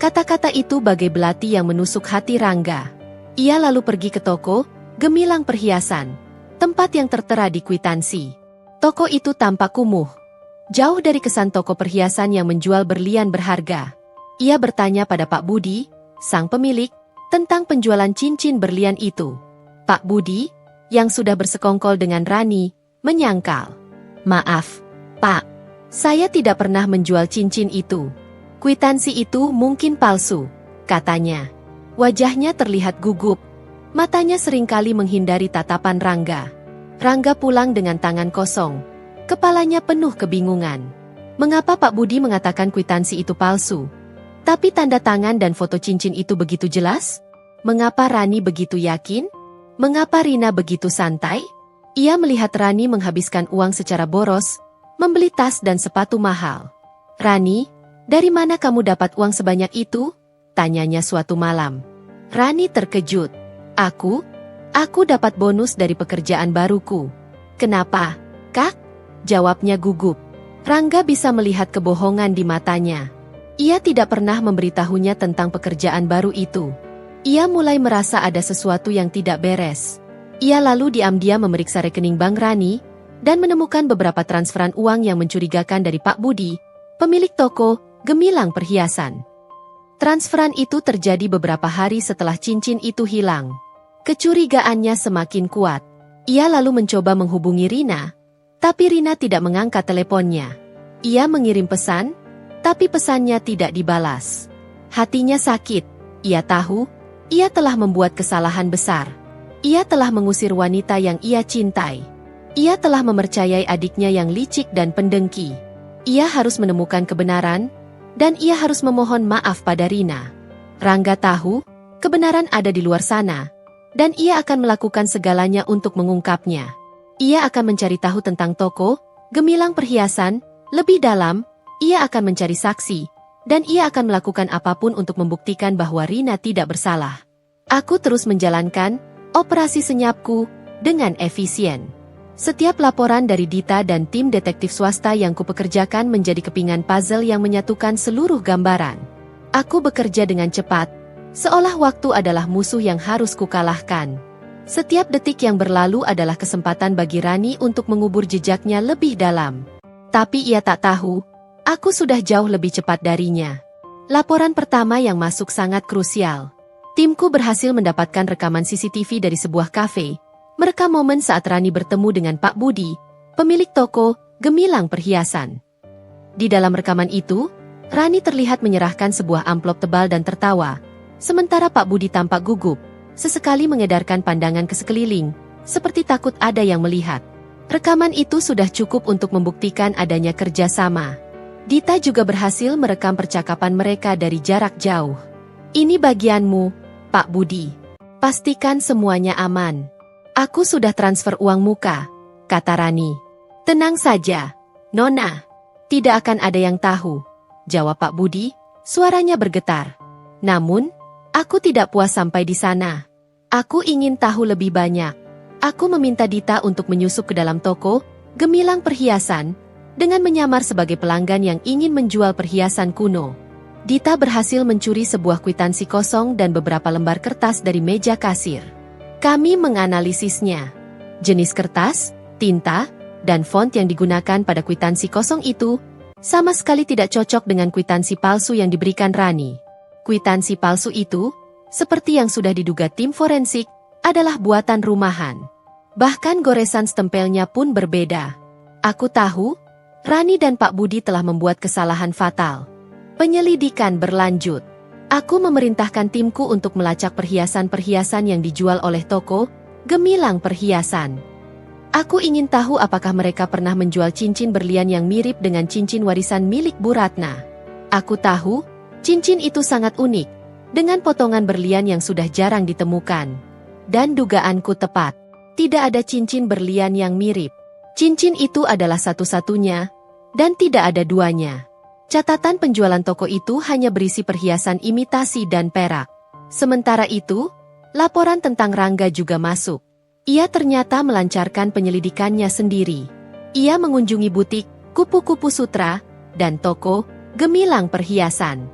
Kata-kata itu bagai belati yang menusuk hati Rangga. Ia lalu pergi ke toko Gemilang Perhiasan, tempat yang tertera di kwitansi. Toko itu tampak kumuh, jauh dari kesan toko perhiasan yang menjual berlian berharga. Ia bertanya pada Pak Budi, sang pemilik, tentang penjualan cincin berlian itu. Pak Budi, yang sudah bersekongkol dengan Rani, menyangkal. Maaf, Pak. Saya tidak pernah menjual cincin itu. Kwitansi itu mungkin palsu, katanya. Wajahnya terlihat gugup. Matanya seringkali menghindari tatapan Rangga. Rangga pulang dengan tangan kosong. Kepalanya penuh kebingungan. Mengapa Pak Budi mengatakan kwitansi itu palsu? Tapi tanda tangan dan foto cincin itu begitu jelas? Mengapa Rani begitu yakin? Mengapa Rina begitu santai? Ia melihat Rani menghabiskan uang secara boros, membeli tas dan sepatu mahal. Rani, dari mana kamu dapat uang sebanyak itu? Tanyanya suatu malam. Rani terkejut. Aku dapat bonus dari pekerjaan baruku. Kenapa, Kak? Jawabnya gugup. Rangga bisa melihat kebohongan di matanya. Ia tidak pernah memberitahunya tentang pekerjaan baru itu. Ia mulai merasa ada sesuatu yang tidak beres. Ia lalu diam-diam memeriksa rekening bank Rani, dan menemukan beberapa transferan uang yang mencurigakan dari Pak Budi, pemilik toko Gemilang Perhiasan. Transferan itu terjadi beberapa hari setelah cincin itu hilang. Kecurigaannya semakin kuat. Ia lalu mencoba menghubungi Rina, tapi Rina tidak mengangkat teleponnya. Ia mengirim pesan, tapi pesannya tidak dibalas. Hatinya sakit. Ia tahu, ia telah membuat kesalahan besar. Ia telah mengusir wanita yang ia cintai. Ia telah mempercayai adiknya yang licik dan pendengki. Ia harus menemukan kebenaran, dan ia harus memohon maaf pada Rina. Rangga tahu, kebenaran ada di luar sana, dan ia akan melakukan segalanya untuk mengungkapnya. Ia akan mencari tahu tentang toko Gemilang Perhiasan lebih dalam, ia akan mencari saksi, dan ia akan melakukan apapun untuk membuktikan bahwa Rina tidak bersalah. Aku terus menjalankan operasi senyapku dengan efisien. Setiap laporan dari Dita dan tim detektif swasta yang kupekerjakan menjadi kepingan puzzle yang menyatukan seluruh gambaran. Aku bekerja dengan cepat, seolah waktu adalah musuh yang harus kukalahkan. Setiap detik yang berlalu adalah kesempatan bagi Rani untuk mengubur jejaknya lebih dalam. Tapi ia tak tahu, aku sudah jauh lebih cepat darinya. Laporan pertama yang masuk sangat krusial. Timku berhasil mendapatkan rekaman CCTV dari sebuah kafe, merekam momen saat Rani bertemu dengan Pak Budi, pemilik toko Gemilang Perhiasan. Di dalam rekaman itu, Rani terlihat menyerahkan sebuah amplop tebal dan tertawa, sementara Pak Budi tampak gugup, sesekali mengedarkan pandangan ke sekeliling, seperti takut ada yang melihat. Rekaman itu sudah cukup untuk membuktikan adanya kerjasama. Dita juga berhasil merekam percakapan mereka dari jarak jauh. Ini bagianmu, Pak Budi. Pastikan semuanya aman. Aku sudah transfer uang muka, kata Rani. Tenang saja, Nona. Tidak akan ada yang tahu, jawab Pak Budi, suaranya bergetar. Namun, aku tidak puas sampai di sana. Aku ingin tahu lebih banyak. Aku meminta Dita untuk menyusup ke dalam toko Gemilang Perhiasan, dengan menyamar sebagai pelanggan yang ingin menjual perhiasan kuno. Dita berhasil mencuri sebuah kwitansi kosong dan beberapa lembar kertas dari meja kasir. Kami menganalisisnya. Jenis kertas, Tinta dan font yang digunakan pada kwitansi kosong itu sama sekali tidak cocok dengan kwitansi palsu yang diberikan Rani. Kwitansi palsu itu, seperti yang sudah diduga tim forensik, adalah buatan rumahan. Bahkan goresan stempelnya pun berbeda. Aku tahu, Rani dan Pak Budi telah membuat kesalahan fatal. Penyelidikan berlanjut. Aku memerintahkan timku untuk melacak perhiasan-perhiasan yang dijual oleh toko Gemilang Perhiasan. Aku ingin tahu apakah mereka pernah menjual cincin berlian yang mirip dengan cincin warisan milik Bu Ratna. Aku tahu, cincin itu sangat unik, dengan potongan berlian yang sudah jarang ditemukan. Dan dugaanku tepat, tidak ada cincin berlian yang mirip. Cincin itu adalah satu-satunya, dan tidak ada duanya. Catatan penjualan toko itu hanya berisi perhiasan imitasi dan perak. Sementara itu, laporan tentang Rangga juga masuk. Ia ternyata melancarkan penyelidikannya sendiri. Ia mengunjungi butik, kupu-kupu sutra, dan toko Gemilang Perhiasan.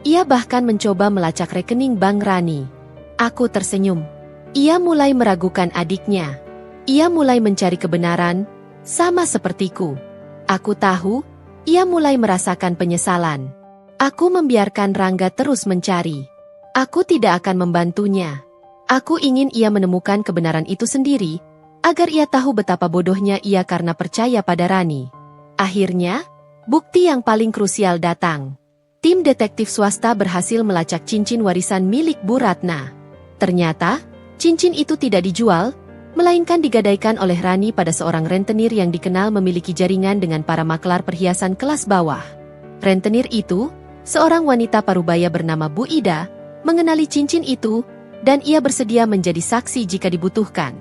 Ia bahkan mencoba melacak rekening bank Rani. Aku tersenyum. Ia mulai meragukan adiknya. Ia mulai mencari kebenaran, sama sepertiku. Aku tahu, ia mulai merasakan penyesalan. Aku membiarkan Rangga terus mencari. Aku tidak akan membantunya. Aku ingin ia menemukan kebenaran itu sendiri, agar ia tahu betapa bodohnya ia karena percaya pada Rani. Akhirnya, bukti yang paling krusial datang. Tim detektif swasta berhasil melacak cincin warisan milik Bu Ratna. Ternyata, cincin itu tidak dijual, melainkan digadaikan oleh Rani pada seorang rentenir yang dikenal memiliki jaringan dengan para maklar perhiasan kelas bawah. Rentenir itu, seorang wanita parubaya bernama Bu Ida, mengenali cincin itu, dan ia bersedia menjadi saksi jika dibutuhkan.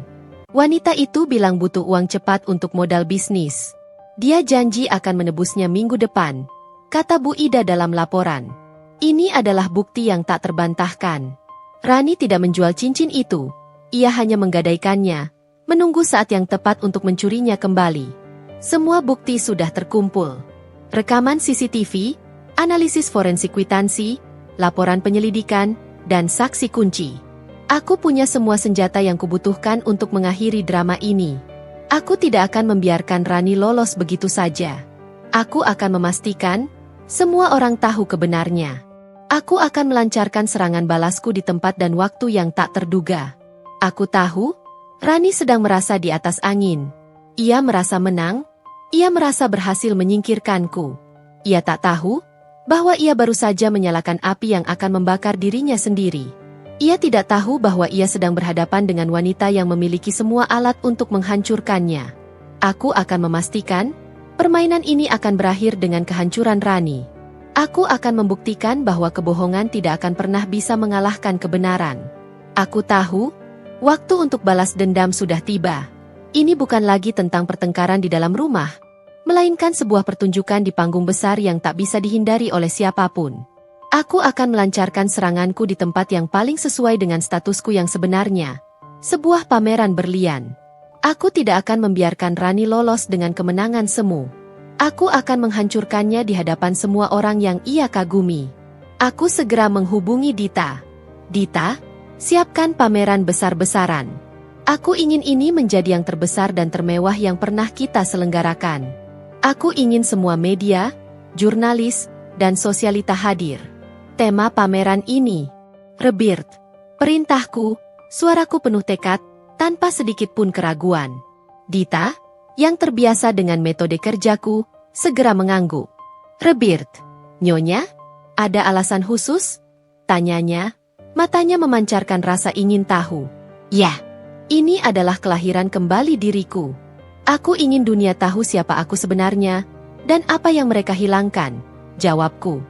Wanita itu bilang butuh uang cepat untuk modal bisnis. Dia janji akan menebusnya minggu depan, kata Bu Ida dalam laporan. Ini adalah bukti yang tak terbantahkan. Rani tidak menjual cincin itu. Ia hanya menggadaikannya, menunggu saat yang tepat untuk mencurinya kembali. Semua bukti sudah terkumpul. Rekaman CCTV, analisis forensik kwitansi, laporan penyelidikan, dan saksi kunci. Aku punya semua senjata yang kubutuhkan untuk mengakhiri drama ini. Aku tidak akan membiarkan Rani lolos begitu saja. Aku akan memastikan semua orang tahu kebenarnya. Aku akan melancarkan serangan balasku di tempat dan waktu yang tak terduga. Aku tahu, Rani sedang merasa di atas angin. Ia merasa menang, ia merasa berhasil menyingkirkanku. Ia tak tahu bahwa ia baru saja menyalakan api yang akan membakar dirinya sendiri. Ia tidak tahu bahwa ia sedang berhadapan dengan wanita yang memiliki semua alat untuk menghancurkannya. Aku akan memastikan, permainan ini akan berakhir dengan kehancuran Rani. Aku akan membuktikan bahwa kebohongan tidak akan pernah bisa mengalahkan kebenaran. Aku tahu, waktu untuk balas dendam sudah tiba. Ini bukan lagi tentang pertengkaran di dalam rumah, melainkan sebuah pertunjukan di panggung besar yang tak bisa dihindari oleh siapapun. Aku akan melancarkan seranganku di tempat yang paling sesuai dengan statusku yang sebenarnya. Sebuah pameran berlian. Aku tidak akan membiarkan Rani lolos dengan kemenangan semu. Aku akan menghancurkannya di hadapan semua orang yang ia kagumi. Aku segera menghubungi Dita. Dita, siapkan pameran besar-besaran. Aku ingin ini menjadi yang terbesar dan termewah yang pernah kita selenggarakan. Aku ingin semua media, jurnalis, dan sosialita hadir. Tema pameran ini, Rebirth. Perintahku, suaraku penuh tekad, tanpa sedikit pun keraguan. Dita, yang terbiasa dengan metode kerjaku, segera mengangguk. Rebirth, Nyonya, ada alasan khusus? Tanyanya, matanya memancarkan rasa ingin tahu. Ya, ini adalah kelahiran kembali diriku. Aku ingin dunia tahu siapa aku sebenarnya, dan apa yang mereka hilangkan, jawabku.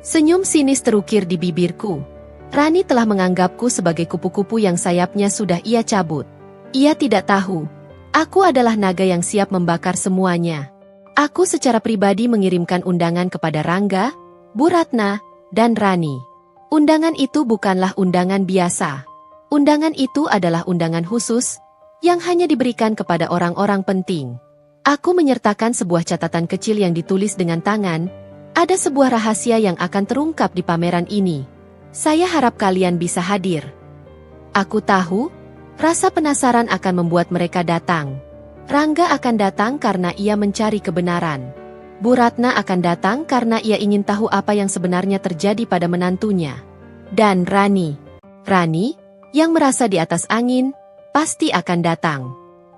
Senyum sinis terukir di bibirku. Rani telah menganggapku sebagai kupu-kupu yang sayapnya sudah ia cabut. Ia tidak tahu, aku adalah naga yang siap membakar semuanya. Aku secara pribadi mengirimkan undangan kepada Rangga, Bu Ratna, dan Rani. Undangan itu bukanlah undangan biasa. Undangan itu adalah undangan khusus, yang hanya diberikan kepada orang-orang penting. Aku menyertakan sebuah catatan kecil yang ditulis dengan tangan. Ada sebuah rahasia yang akan terungkap di pameran ini. Saya harap kalian bisa hadir. Aku tahu, rasa penasaran akan membuat mereka datang. Rangga akan datang karena ia mencari kebenaran. Bu Ratna akan datang karena ia ingin tahu apa yang sebenarnya terjadi pada menantunya. Dan Rani, yang merasa di atas angin, pasti akan datang.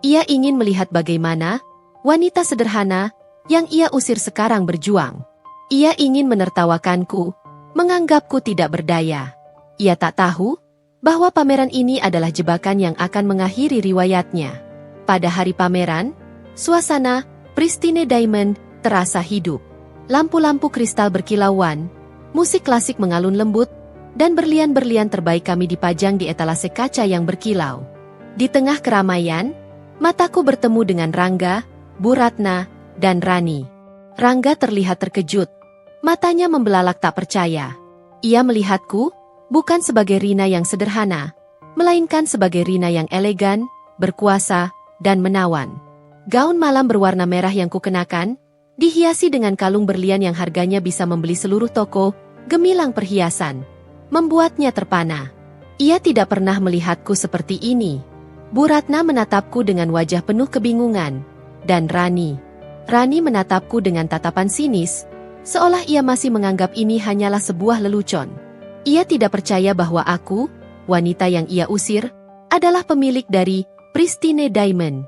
Ia ingin melihat bagaimana wanita sederhana yang ia usir sekarang berjuang. Ia ingin menertawakanku, menganggapku tidak berdaya. Ia tak tahu bahwa pameran ini adalah jebakan yang akan mengakhiri riwayatnya. Pada hari pameran, suasana Pristine Diamond terasa hidup. Lampu-lampu kristal berkilauan, musik klasik mengalun lembut, dan berlian-berlian terbaik kami dipajang di etalase kaca yang berkilau. Di tengah keramaian, mataku bertemu dengan Rangga, Bu Ratna, dan Rani. Rangga terlihat terkejut. Matanya membelalak tak percaya. Ia melihatku, bukan sebagai Rina yang sederhana, melainkan sebagai Rina yang elegan, berkuasa, dan menawan. Gaun malam berwarna merah yang kukenakan, dihiasi dengan kalung berlian yang harganya bisa membeli seluruh toko, gemilang perhiasan, membuatnya terpana. Ia tidak pernah melihatku seperti ini. Bu Ratna menatapku dengan wajah penuh kebingungan, dan Rani menatapku dengan tatapan sinis, seolah ia masih menganggap ini hanyalah sebuah lelucon. Ia tidak percaya bahwa aku, wanita yang ia usir, adalah pemilik dari Pristine Diamond.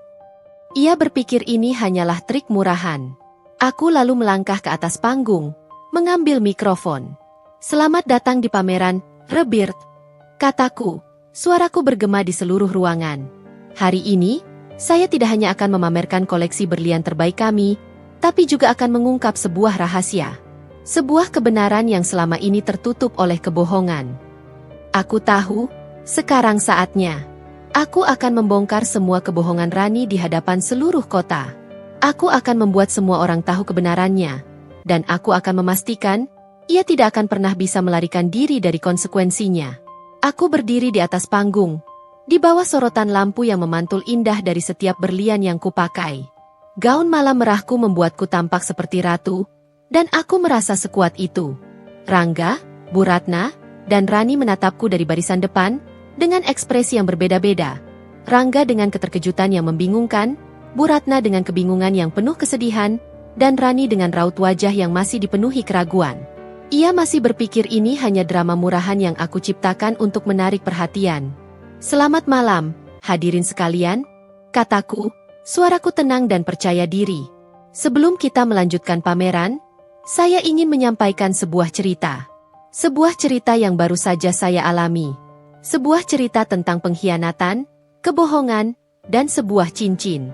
Ia berpikir ini hanyalah trik murahan. Aku lalu melangkah ke atas panggung, mengambil mikrofon. "Selamat datang di pameran Rebirth," kataku. Suaraku bergema di seluruh ruangan. "Hari ini, saya tidak hanya akan memamerkan koleksi berlian terbaik kami, tapi juga akan mengungkap sebuah rahasia. Sebuah kebenaran yang selama ini tertutup oleh kebohongan. Aku tahu, sekarang saatnya. Aku akan membongkar semua kebohongan Rani di hadapan seluruh kota. Aku akan membuat semua orang tahu kebenarannya. Dan aku akan memastikan, ia tidak akan pernah bisa melarikan diri dari konsekuensinya." Aku berdiri di atas panggung, di bawah sorotan lampu yang memantul indah dari setiap berlian yang kupakai. Gaun malam merahku membuatku tampak seperti ratu, dan aku merasa sekuat itu. Rangga, Bu Ratna, dan Rani menatapku dari barisan depan, dengan ekspresi yang berbeda-beda. Rangga dengan keterkejutan yang membingungkan, Bu Ratna dengan kebingungan yang penuh kesedihan, dan Rani dengan raut wajah yang masih dipenuhi keraguan. Ia masih berpikir ini hanya drama murahan yang aku ciptakan untuk menarik perhatian. "Selamat malam, hadirin sekalian," kataku, suaraku tenang dan percaya diri. "Sebelum kita melanjutkan pameran, saya ingin menyampaikan sebuah cerita. Sebuah cerita yang baru saja saya alami. Sebuah cerita tentang pengkhianatan, kebohongan, dan sebuah cincin."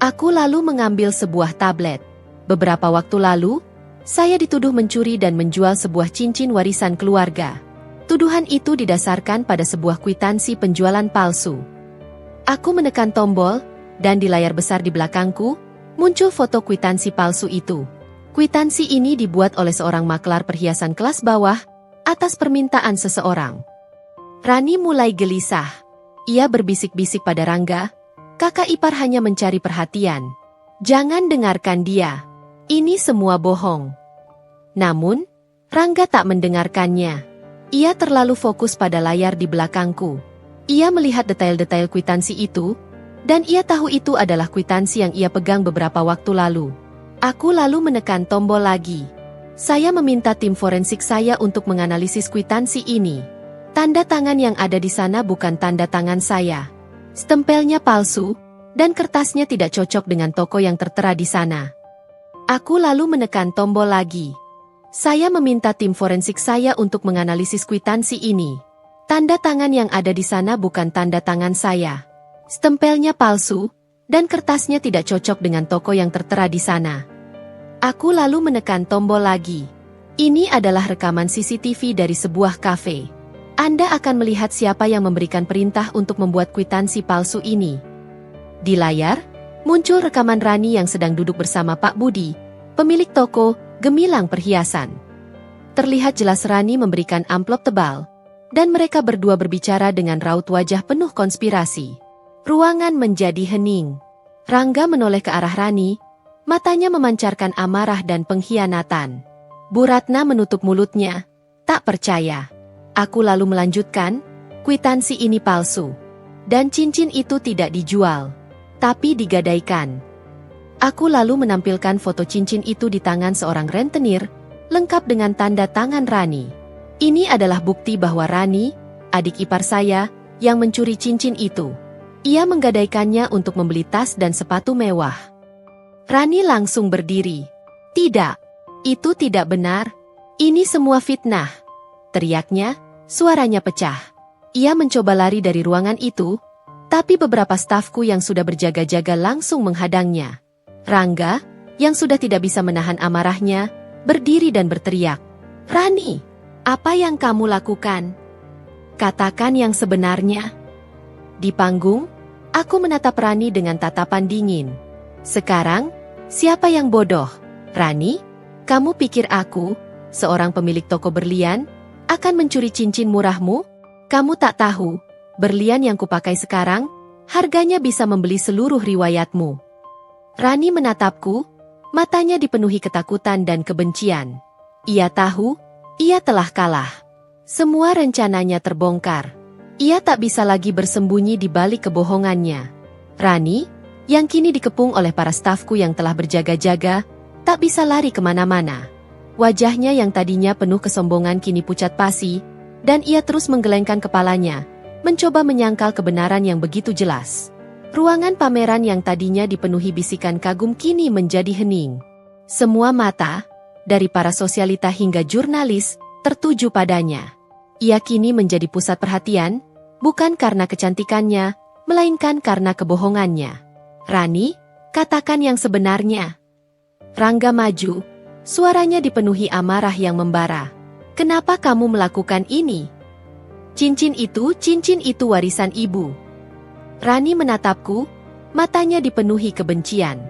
Aku lalu mengambil sebuah tablet. Beberapa waktu lalu, saya dituduh mencuri dan menjual sebuah cincin warisan keluarga. Tuduhan itu didasarkan pada sebuah kwitansi penjualan palsu. Aku menekan tombol, dan di layar besar di belakangku, muncul foto kwitansi palsu itu. Kwitansi ini dibuat oleh seorang maklar perhiasan kelas bawah, atas permintaan seseorang. Rani mulai gelisah. Ia berbisik-bisik pada Rangga, "Kakak ipar hanya mencari perhatian. Jangan dengarkan dia. Ini semua bohong." Namun, Rangga tak mendengarkannya. Ia terlalu fokus pada layar di belakangku. Ia melihat detail-detail kwitansi itu, dan ia tahu itu adalah kwitansi yang ia pegang beberapa waktu lalu. Aku lalu menekan tombol lagi. Saya meminta tim forensik saya untuk menganalisis kwitansi ini. Tanda tangan yang ada di sana bukan tanda tangan saya. Stempelnya palsu, dan kertasnya tidak cocok dengan toko yang tertera di sana. Aku lalu menekan tombol lagi. Saya meminta tim forensik saya untuk menganalisis kwitansi ini. Tanda tangan yang ada di sana bukan tanda tangan saya. Stempelnya palsu, dan kertasnya tidak cocok dengan toko yang tertera di sana. Aku lalu menekan tombol lagi. Ini adalah rekaman CCTV dari sebuah kafe. Anda akan melihat siapa yang memberikan perintah untuk membuat kwitansi palsu ini. Di layar, muncul rekaman Rani yang sedang duduk bersama Pak Budi, pemilik toko Gemilang Perhiasan. Terlihat jelas Rani memberikan amplop tebal, dan mereka berdua berbicara dengan raut wajah penuh konspirasi. Ruangan menjadi hening. Rangga menoleh ke arah Rani, matanya memancarkan amarah dan pengkhianatan. Bu Ratna menutup mulutnya, tak percaya. Aku lalu melanjutkan, kwitansi ini palsu. Dan cincin itu tidak dijual. tapi digadaikan. Aku lalu menampilkan foto cincin itu di tangan seorang rentenir, lengkap dengan tanda tangan Rani. Ini adalah bukti bahwa Rani, adik ipar saya, yang mencuri cincin itu. Ia menggadaikannya untuk membeli tas dan sepatu mewah. Rani langsung berdiri. Tidak, itu tidak benar. Ini semua fitnah. Teriaknya, suaranya pecah. Ia mencoba lari dari ruangan itu, tapi beberapa stafku yang sudah berjaga-jaga langsung menghadangnya. Rangga, yang sudah tidak bisa menahan amarahnya, berdiri dan berteriak. Rani, apa yang kamu lakukan? Katakan yang sebenarnya. Di panggung, aku menatap Rani dengan tatapan dingin. Sekarang, siapa yang bodoh? Rani, kamu pikir aku, seorang pemilik toko berlian, akan mencuri cincin murahmu? Kamu tak tahu, berlian yang kupakai sekarang, harganya bisa membeli seluruh riwayatmu. Rani menatapku, matanya dipenuhi ketakutan dan kebencian. Ia tahu, ia telah kalah. Semua rencananya terbongkar. Ia tak bisa lagi bersembunyi di balik kebohongannya. Rani, yang kini dikepung oleh para stafku yang telah berjaga-jaga, tak bisa lari kemana-mana. Wajahnya yang tadinya penuh kesombongan kini pucat pasi, dan ia terus menggelengkan kepalanya, mencoba menyangkal kebenaran yang begitu jelas. Ruangan pameran yang tadinya dipenuhi bisikan kagum kini menjadi hening. Semua mata, dari para sosialita hingga jurnalis, tertuju padanya. Ia kini menjadi pusat perhatian, bukan karena kecantikannya, melainkan karena kebohongannya. Rani, katakan yang sebenarnya. Rangga maju, suaranya dipenuhi amarah yang membara. Kenapa kamu melakukan ini? Cincin itu warisan ibu. Rani menatapku, matanya dipenuhi kebencian.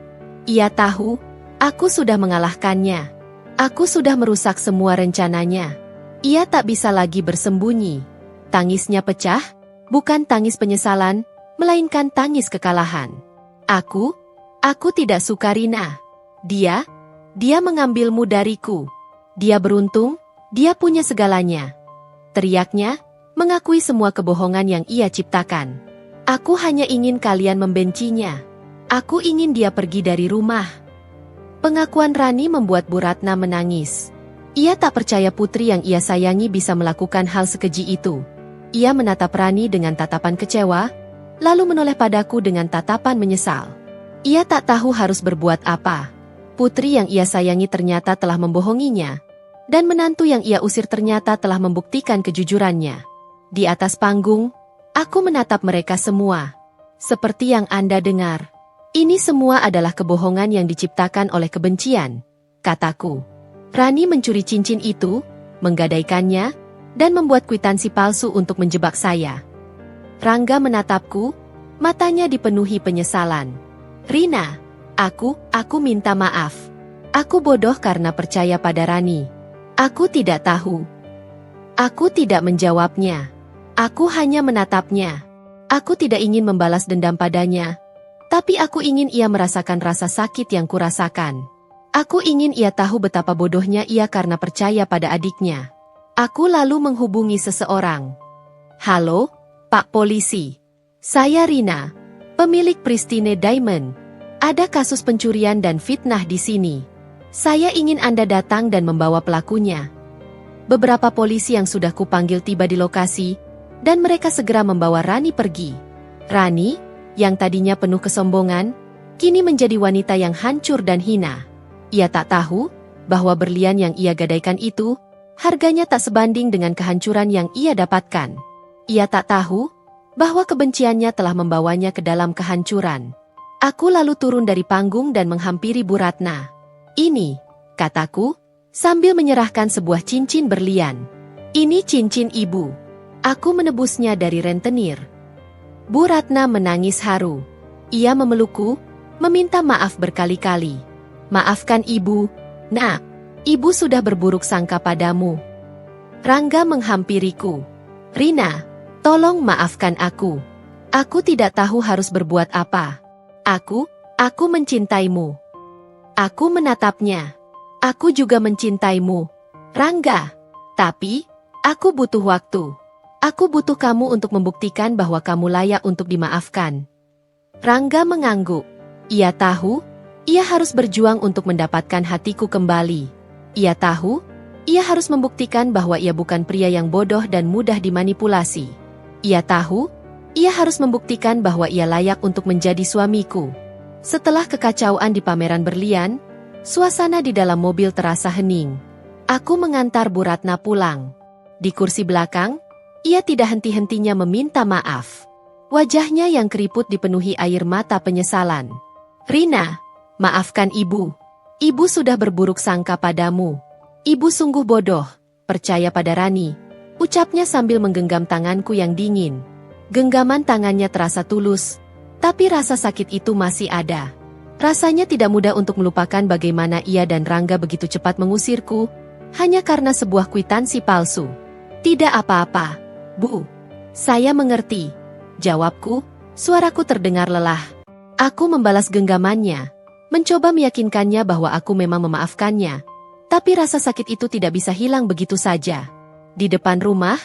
Ia tahu, aku sudah mengalahkannya. Aku sudah merusak semua rencananya. Ia tak bisa lagi bersembunyi. Tangisnya pecah, bukan tangis penyesalan, melainkan tangis kekalahan. Aku tidak suka Rina. Dia mengambilmu dariku. Dia beruntung, dia punya segalanya. Teriaknya, mengakui semua kebohongan yang ia ciptakan. Aku hanya ingin kalian membencinya. Aku ingin dia pergi dari rumah. Pengakuan Rani membuat Bu Ratna menangis. Ia tak percaya putri yang ia sayangi bisa melakukan hal sekeji itu. Ia menatap Rani dengan tatapan kecewa, lalu menoleh padaku dengan tatapan menyesal. Ia tak tahu harus berbuat apa. Putri yang ia sayangi ternyata telah membohonginya, dan menantu yang ia usir ternyata telah membuktikan kejujurannya. Di atas panggung, aku menatap mereka semua. Seperti yang Anda dengar, ini semua adalah kebohongan yang diciptakan oleh kebencian, kataku. Rani mencuri cincin itu, menggadaikannya, dan membuat kwitansi palsu untuk menjebak saya. Rangga menatapku, matanya dipenuhi penyesalan. Rina, aku minta maaf. Aku bodoh karena percaya pada Rani. Aku tidak tahu. Aku tidak menjawabnya. Aku hanya menatapnya. Aku tidak ingin membalas dendam padanya, tapi aku ingin ia merasakan rasa sakit yang kurasakan. Aku ingin ia tahu betapa bodohnya ia karena percaya pada adiknya. Aku lalu menghubungi seseorang. Halo, Pak Polisi. Saya Rina, pemilik Pristine Diamond. Ada kasus pencurian dan fitnah di sini. Saya ingin Anda datang dan membawa pelakunya. Beberapa polisi yang sudah kupanggil tiba di lokasi, dan mereka segera membawa Rani pergi. Rani, yang tadinya penuh kesombongan, kini menjadi wanita yang hancur dan hina. Ia tak tahu bahwa berlian yang ia gadaikan itu, harganya tak sebanding dengan kehancuran yang ia dapatkan. Ia tak tahu bahwa kebenciannya telah membawanya ke dalam kehancuran. Aku lalu turun dari panggung dan menghampiri Bu Ratna. Ini, kataku, sambil menyerahkan sebuah cincin berlian. Ini cincin ibu. Aku menebusnya dari rentenir. Bu Ratna menangis haru. Ia memelukku, meminta maaf berkali-kali. Maafkan ibu, nak. Ibu sudah berburuk sangka padamu. Rangga menghampiriku. Rina, tolong maafkan aku. Aku tidak tahu harus berbuat apa. Aku mencintaimu. Aku menatapnya. Aku juga mencintaimu, Rangga. Tapi, aku butuh waktu. Aku butuh kamu untuk membuktikan bahwa kamu layak untuk dimaafkan. Rangga mengangguk. Ia tahu, ia harus berjuang untuk mendapatkan hatiku kembali. Ia tahu, ia harus membuktikan bahwa ia bukan pria yang bodoh dan mudah dimanipulasi. Ia tahu, ia harus membuktikan bahwa ia layak untuk menjadi suamiku. Setelah kekacauan di pameran berlian, suasana di dalam mobil terasa hening. Aku mengantar Bu Ratna pulang. Di kursi belakang, ia tidak henti-hentinya meminta maaf. Wajahnya yang keriput dipenuhi air mata penyesalan. Rina, maafkan ibu. Ibu sudah berburuk sangka padamu. Ibu sungguh bodoh, percaya pada Rani, ucapnya sambil menggenggam tanganku yang dingin. Genggaman tangannya terasa tulus, tapi rasa sakit itu masih ada. Rasanya tidak mudah untuk melupakan bagaimana ia dan Rangga begitu cepat mengusirku, hanya karena sebuah kwitansi palsu. Tidak apa-apa, Bu. Saya mengerti. Jawabku, suaraku terdengar lelah. Aku membalas genggamannya, mencoba meyakinkannya bahwa aku memang memaafkannya. Tapi rasa sakit itu tidak bisa hilang begitu saja. Di depan rumah,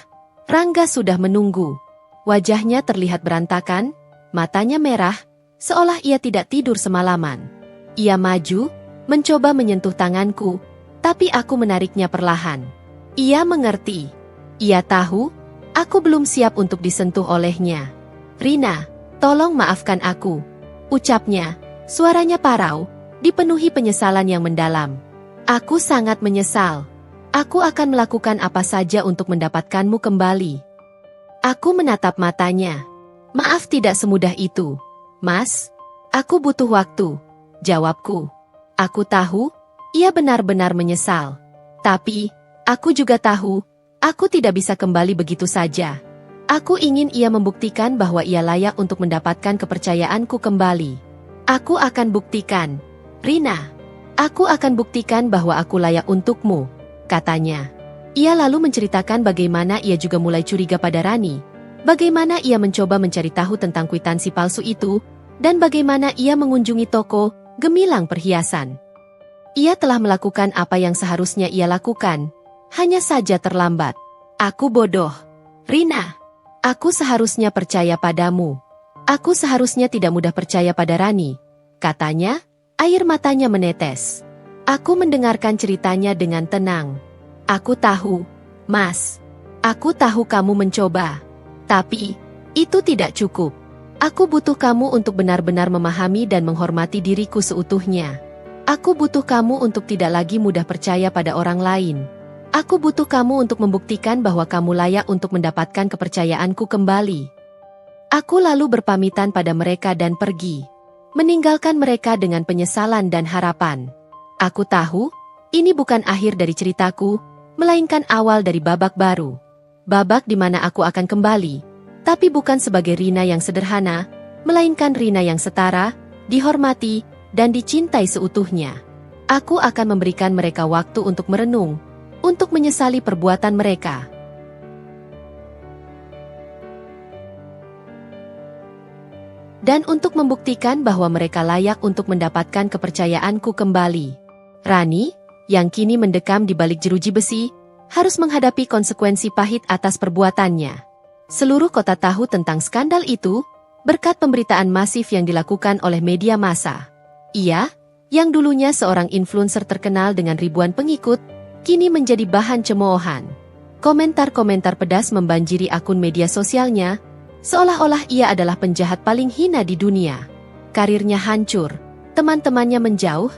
Rangga sudah menunggu. Wajahnya terlihat berantakan, matanya merah, seolah ia tidak tidur semalaman. Ia maju, mencoba menyentuh tanganku, tapi aku menariknya perlahan. Ia mengerti. Ia tahu, aku belum siap untuk disentuh olehnya. Rina, tolong maafkan aku, ucapnya, suaranya parau, dipenuhi penyesalan yang mendalam. Aku sangat menyesal. Aku akan melakukan apa saja untuk mendapatkanmu kembali. Aku menatap matanya. Maaf tidak semudah itu, Mas. Aku butuh waktu, jawabku. Aku tahu, ia benar-benar menyesal. Tapi, aku juga tahu, aku tidak bisa kembali begitu saja. Aku ingin ia membuktikan bahwa ia layak untuk mendapatkan kepercayaanku kembali. Aku akan buktikan. Rina, aku akan buktikan bahwa aku layak untukmu, katanya. Ia lalu menceritakan bagaimana ia juga mulai curiga pada Rani, bagaimana ia mencoba mencari tahu tentang kwitansi palsu itu, dan bagaimana ia mengunjungi toko gemilang perhiasan. Ia telah melakukan apa yang seharusnya ia lakukan, hanya saja terlambat. Aku bodoh. Rina, aku seharusnya percaya padamu. Aku seharusnya tidak mudah percaya pada Rani, katanya, air matanya menetes. Aku mendengarkan ceritanya dengan tenang. Aku tahu, Mas. Aku tahu kamu mencoba. Tapi, itu tidak cukup. Aku butuh kamu untuk benar-benar memahami dan menghormati diriku seutuhnya. Aku butuh kamu untuk tidak lagi mudah percaya pada orang lain. Aku butuh kamu untuk membuktikan bahwa kamu layak untuk mendapatkan kepercayaanku kembali. Aku lalu berpamitan pada mereka dan pergi, meninggalkan mereka dengan penyesalan dan harapan. Aku tahu, ini bukan akhir dari ceritaku, melainkan awal dari babak baru. Babak di mana aku akan kembali, tapi bukan sebagai Rina yang sederhana, melainkan Rina yang setara, dihormati, dan dicintai seutuhnya. Aku akan memberikan mereka waktu untuk merenung, untuk menyesali perbuatan mereka. Dan untuk membuktikan bahwa mereka layak untuk mendapatkan kepercayaanku kembali. Rani, yang kini mendekam di balik jeruji besi, harus menghadapi konsekuensi pahit atas perbuatannya. Seluruh kota tahu tentang skandal itu, berkat pemberitaan masif yang dilakukan oleh media massa. Ia, yang dulunya seorang influencer terkenal dengan ribuan pengikut, kini menjadi bahan cemoohan. Komentar-komentar pedas membanjiri akun media sosialnya, seolah-olah ia adalah penjahat paling hina di dunia. Karirnya hancur, teman-temannya menjauh,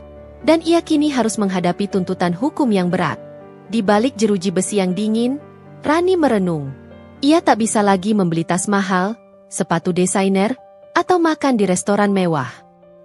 dan ia kini harus menghadapi tuntutan hukum yang berat. Di balik jeruji besi yang dingin, Rani merenung. Ia tak bisa lagi membeli tas mahal, sepatu desainer, atau makan di restoran mewah.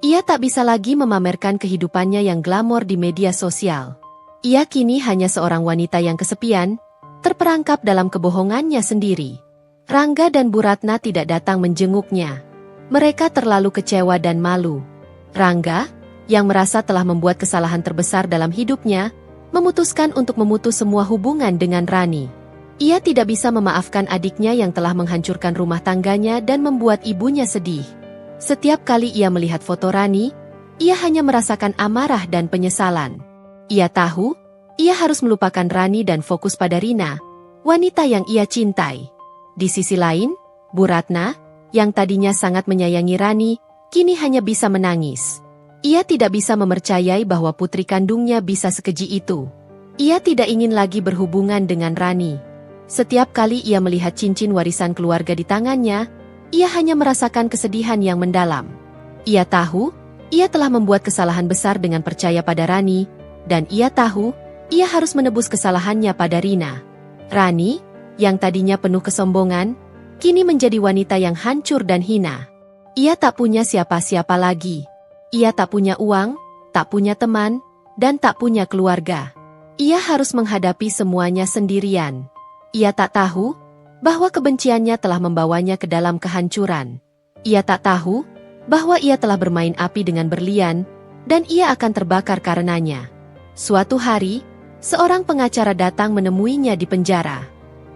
Ia tak bisa lagi memamerkan kehidupannya yang glamor di media sosial. Ia kini hanya seorang wanita yang kesepian, terperangkap dalam kebohongannya sendiri. Rangga dan Bu Ratna tidak datang menjenguknya. Mereka terlalu kecewa dan malu. Rangga, yang merasa telah membuat kesalahan terbesar dalam hidupnya, memutuskan untuk memutus semua hubungan dengan Rani. Ia tidak bisa memaafkan adiknya yang telah menghancurkan rumah tangganya dan membuat ibunya sedih. Setiap kali ia melihat foto Rani, ia hanya merasakan amarah dan penyesalan. Ia tahu, ia harus melupakan Rani dan fokus pada Rina, wanita yang ia cintai. Di sisi lain, Bu Ratna, yang tadinya sangat menyayangi Rani, kini hanya bisa menangis. Ia tidak bisa mempercayai bahwa putri kandungnya bisa sekeji itu. Ia tidak ingin lagi berhubungan dengan Rani. Setiap kali ia melihat cincin warisan keluarga di tangannya, ia hanya merasakan kesedihan yang mendalam. Ia tahu, ia telah membuat kesalahan besar dengan percaya pada Rani, dan ia tahu, ia harus menebus kesalahannya pada Rina. Rani, yang tadinya penuh kesombongan, kini menjadi wanita yang hancur dan hina. Ia tak punya siapa-siapa lagi. Ia tak punya uang, tak punya teman, dan tak punya keluarga. Ia harus menghadapi semuanya sendirian. Ia tak tahu bahwa kebenciannya telah membawanya ke dalam kehancuran. Ia tak tahu bahwa ia telah bermain api dengan berlian, dan ia akan terbakar karenanya. Suatu hari, seorang pengacara datang menemuinya di penjara.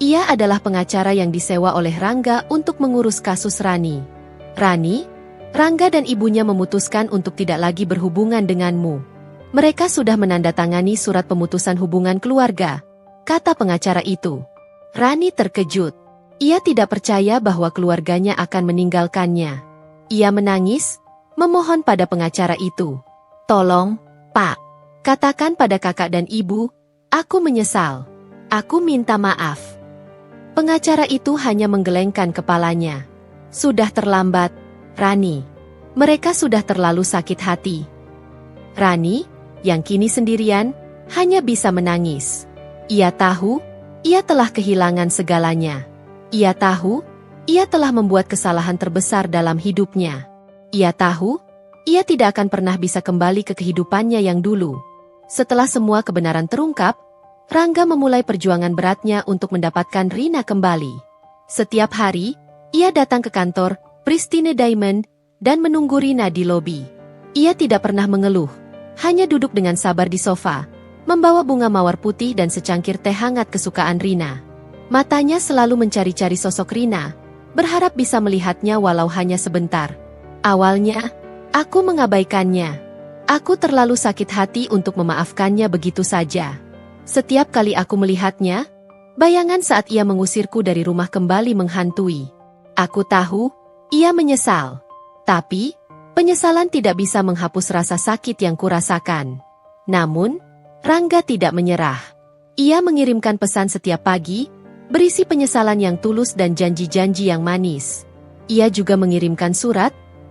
Ia adalah pengacara yang disewa oleh Rangga untuk mengurus kasus Rani. Rani, Rangga dan ibunya memutuskan untuk tidak lagi berhubungan denganmu. Mereka sudah menandatangani surat pemutusan hubungan keluarga, kata pengacara itu. Rani terkejut. Ia tidak percaya bahwa keluarganya akan meninggalkannya. Ia menangis, memohon pada pengacara itu. Tolong, Pak, katakan pada kakak dan ibu, aku menyesal. Aku minta maaf. Pengacara itu hanya menggelengkan kepalanya. Sudah terlambat, Rani. Mereka sudah terlalu sakit hati. Rani, yang kini sendirian, hanya bisa menangis. Ia tahu, ia telah kehilangan segalanya. Ia tahu, ia telah membuat kesalahan terbesar dalam hidupnya. Ia tahu, ia tidak akan pernah bisa kembali ke kehidupannya yang dulu. Setelah semua kebenaran terungkap, Rangga memulai perjuangan beratnya untuk mendapatkan Rina kembali. Setiap hari, ia datang ke kantor Pristine Diamond dan menunggu Rina di lobi. Ia tidak pernah mengeluh, hanya duduk dengan sabar di sofa, membawa bunga mawar putih dan secangkir teh hangat kesukaan Rina. Matanya selalu mencari-cari sosok Rina, berharap bisa melihatnya walau hanya sebentar. Awalnya, aku mengabaikannya. Aku terlalu sakit hati untuk memaafkannya begitu saja. Setiap kali aku melihatnya, bayangan saat ia mengusirku dari rumah kembali menghantui. Aku tahu, ia menyesal. Tapi, penyesalan tidak bisa menghapus rasa sakit yang kurasakan. Namun, Rangga tidak menyerah. Ia mengirimkan pesan setiap pagi, berisi penyesalan yang tulus dan janji-janji yang manis. Ia juga mengirimkan surat,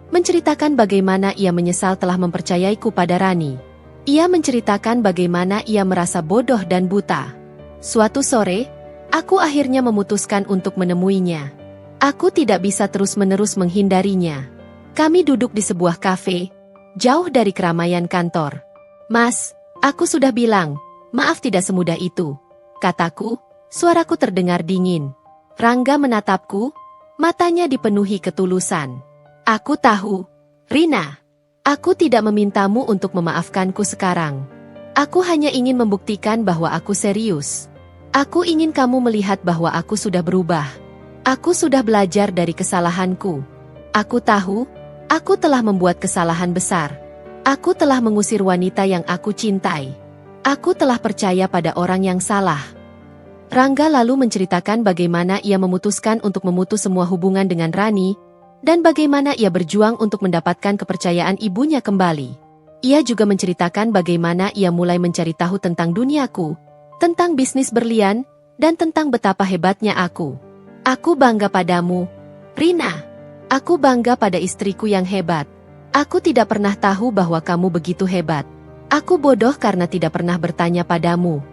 menceritakan bagaimana ia menyesal telah mempercayaiku pada Rani. Ia menceritakan bagaimana ia merasa bodoh dan buta. Suatu sore, aku akhirnya memutuskan untuk menemuinya. Aku tidak bisa terus-menerus menghindarinya. Kami duduk di sebuah kafe, jauh dari keramaian kantor. Mas, aku sudah bilang, maaf tidak semudah itu, kataku. Suaraku terdengar dingin. Rangga menatapku, matanya dipenuhi ketulusan. Aku tahu, Rina. Aku tidak memintamu untuk memaafkanku sekarang. Aku hanya ingin membuktikan bahwa aku serius. Aku ingin kamu melihat bahwa aku sudah berubah. Aku sudah belajar dari kesalahanku. Aku tahu, aku telah membuat kesalahan besar. Aku telah mengusir wanita yang aku cintai. Aku telah percaya pada orang yang salah. Rangga lalu menceritakan bagaimana ia memutuskan untuk memutus semua hubungan dengan Rani, dan bagaimana ia berjuang untuk mendapatkan kepercayaan ibunya kembali. Ia juga menceritakan bagaimana ia mulai mencari tahu tentang duniaku, tentang bisnis berlian, dan tentang betapa hebatnya aku. Aku bangga padamu, Rina. Aku bangga pada istriku yang hebat. Aku tidak pernah tahu bahwa kamu begitu hebat. Aku bodoh karena tidak pernah bertanya padamu.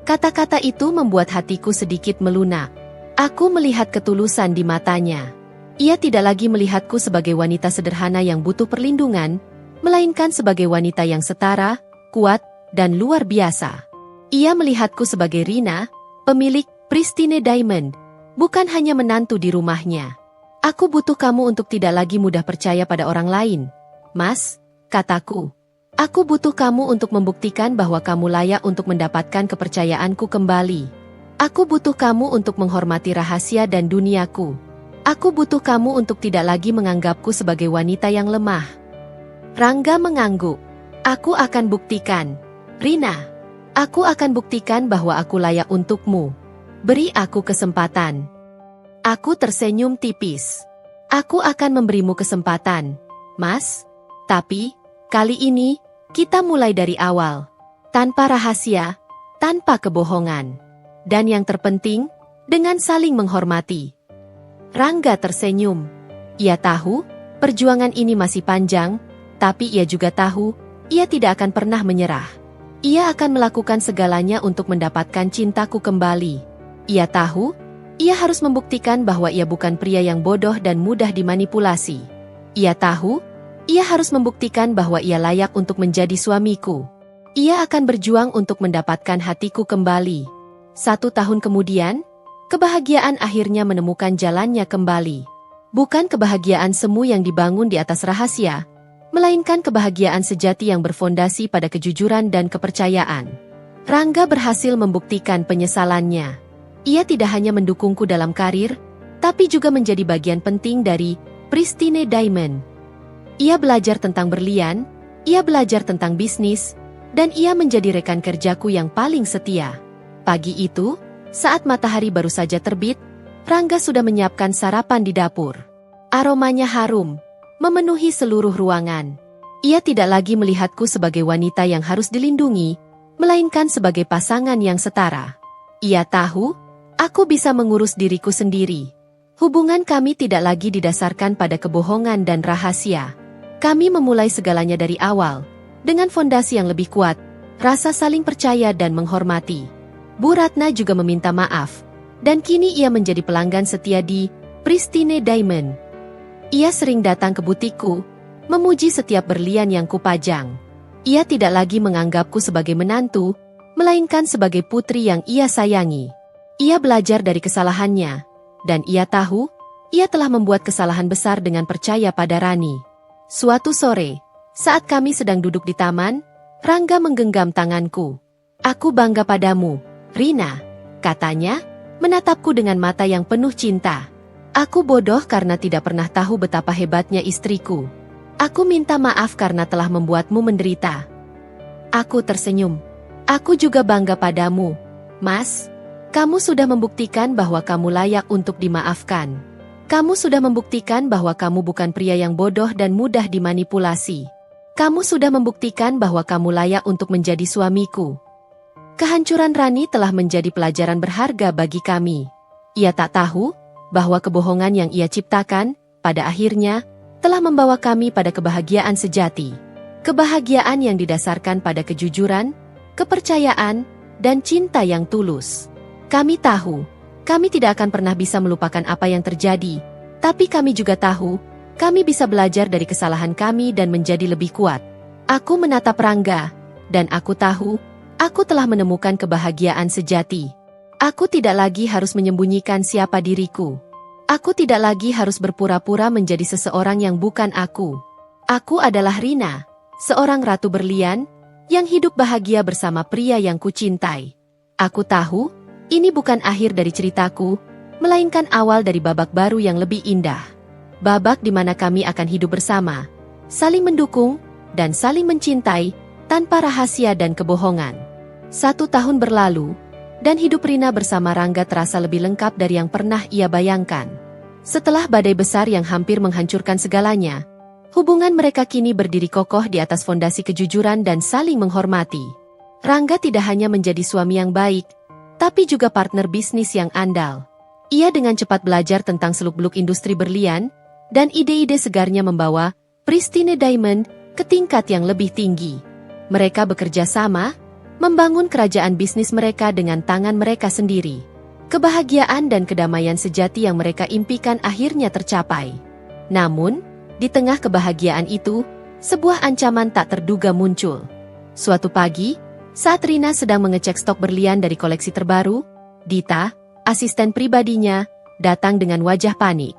Kata-kata itu membuat hatiku sedikit melunak. Aku melihat ketulusan di matanya. Ia tidak lagi melihatku sebagai wanita sederhana yang butuh perlindungan, melainkan sebagai wanita yang setara, kuat, dan luar biasa. Ia melihatku sebagai Rina, pemilik Pristine Diamond, bukan hanya menantu di rumahnya. Aku butuh kamu untuk tidak lagi mudah percaya pada orang lain. Mas, kataku. Aku butuh kamu untuk membuktikan bahwa kamu layak untuk mendapatkan kepercayaanku kembali. Aku butuh kamu untuk menghormati rahasia dan duniaku. Aku butuh kamu untuk tidak lagi menganggapku sebagai wanita yang lemah. Rangga mengangguk. Aku akan buktikan. Rina, aku akan buktikan bahwa aku layak untukmu. Beri aku kesempatan. Aku tersenyum tipis. Aku akan memberimu kesempatan. Mas. Tapi, kali ini, kita mulai dari awal. Tanpa rahasia, tanpa kebohongan. Dan yang terpenting, dengan saling menghormati. Rangga tersenyum. Ia tahu, perjuangan ini masih panjang, tapi ia juga tahu, ia tidak akan pernah menyerah. Ia akan melakukan segalanya untuk mendapatkan cintaku kembali. Ia tahu, ia harus membuktikan bahwa ia bukan pria yang bodoh dan mudah dimanipulasi. Ia tahu, ia harus membuktikan bahwa ia layak untuk menjadi suamiku. Ia akan berjuang untuk mendapatkan hatiku kembali. 1 tahun kemudian, kebahagiaan akhirnya menemukan jalannya kembali. Bukan kebahagiaan semu yang dibangun di atas rahasia, melainkan kebahagiaan sejati yang berfondasi pada kejujuran dan kepercayaan. Rangga berhasil membuktikan penyesalannya. Ia tidak hanya mendukungku dalam karir, tapi juga menjadi bagian penting dari Pristine Diamond. Ia belajar tentang berlian, ia belajar tentang bisnis, dan ia menjadi rekan kerjaku yang paling setia. Pagi itu, saat matahari baru saja terbit, Rangga sudah menyiapkan sarapan di dapur. Aromanya harum, memenuhi seluruh ruangan. Ia tidak lagi melihatku sebagai wanita yang harus dilindungi, melainkan sebagai pasangan yang setara. Ia tahu, aku bisa mengurus diriku sendiri. Hubungan kami tidak lagi didasarkan pada kebohongan dan rahasia. Kami memulai segalanya dari awal, dengan fondasi yang lebih kuat, rasa saling percaya dan menghormati. Bu Ratna juga meminta maaf, dan kini ia menjadi pelanggan setia di Pristine Diamond. Ia sering datang ke butikku, memuji setiap berlian yang kupajang. Ia tidak lagi menganggapku sebagai menantu, melainkan sebagai putri yang ia sayangi. Ia belajar dari kesalahannya, dan ia tahu, ia telah membuat kesalahan besar dengan percaya pada Rani. Suatu sore, saat kami sedang duduk di taman, Rangga menggenggam tanganku. "Aku bangga padamu, Rina," katanya, menatapku dengan mata yang penuh cinta. Aku bodoh karena tidak pernah tahu betapa hebatnya istriku. Aku minta maaf karena telah membuatmu menderita. Aku tersenyum. Aku juga bangga padamu, Mas. Kamu sudah membuktikan bahwa kamu layak untuk dimaafkan. Kamu sudah membuktikan bahwa kamu bukan pria yang bodoh dan mudah dimanipulasi. Kamu sudah membuktikan bahwa kamu layak untuk menjadi suamiku. Kehancuran Rani telah menjadi pelajaran berharga bagi kami. Ia tak tahu bahwa kebohongan yang ia ciptakan, pada akhirnya, telah membawa kami pada kebahagiaan sejati. Kebahagiaan yang didasarkan pada kejujuran, kepercayaan, dan cinta yang tulus. Kami tahu, kami tidak akan pernah bisa melupakan apa yang terjadi, tapi kami juga tahu, kami bisa belajar dari kesalahan kami dan menjadi lebih kuat. Aku menatap Rangga, dan aku tahu, aku telah menemukan kebahagiaan sejati. Aku tidak lagi harus menyembunyikan siapa diriku. Aku tidak lagi harus berpura-pura menjadi seseorang yang bukan aku. Aku adalah Rina, seorang ratu berlian, yang hidup bahagia bersama pria yang kucintai. Aku tahu, ini bukan akhir dari ceritaku, melainkan awal dari babak baru yang lebih indah. Babak di mana kami akan hidup bersama, saling mendukung, dan saling mencintai, tanpa rahasia dan kebohongan. 1 tahun berlalu, dan hidup Rina bersama Rangga terasa lebih lengkap dari yang pernah ia bayangkan. Setelah badai besar yang hampir menghancurkan segalanya, hubungan mereka kini berdiri kokoh di atas fondasi kejujuran dan saling menghormati. Rangga tidak hanya menjadi suami yang baik, tapi juga partner bisnis yang andal. Ia dengan cepat belajar tentang seluk-beluk industri berlian, dan ide-ide segarnya membawa Pristine Diamond ke tingkat yang lebih tinggi. Mereka bekerja sama, membangun kerajaan bisnis mereka dengan tangan mereka sendiri. Kebahagiaan dan kedamaian sejati yang mereka impikan akhirnya tercapai. Namun, di tengah kebahagiaan itu, sebuah ancaman tak terduga muncul. Suatu pagi, saat Rina sedang mengecek stok berlian dari koleksi terbaru, Dita, asisten pribadinya, datang dengan wajah panik.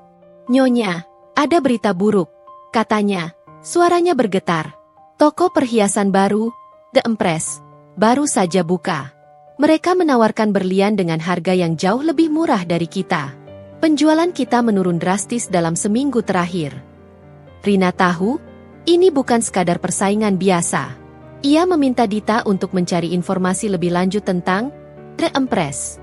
"Nyonya, ada berita buruk," katanya. Suaranya bergetar. Toko perhiasan baru, The Empress, baru saja buka. Mereka menawarkan berlian dengan harga yang jauh lebih murah dari kita. Penjualan kita menurun drastis dalam seminggu terakhir. Rina tahu, ini bukan sekadar persaingan biasa. Ia meminta Dita untuk mencari informasi lebih lanjut tentang The Empress.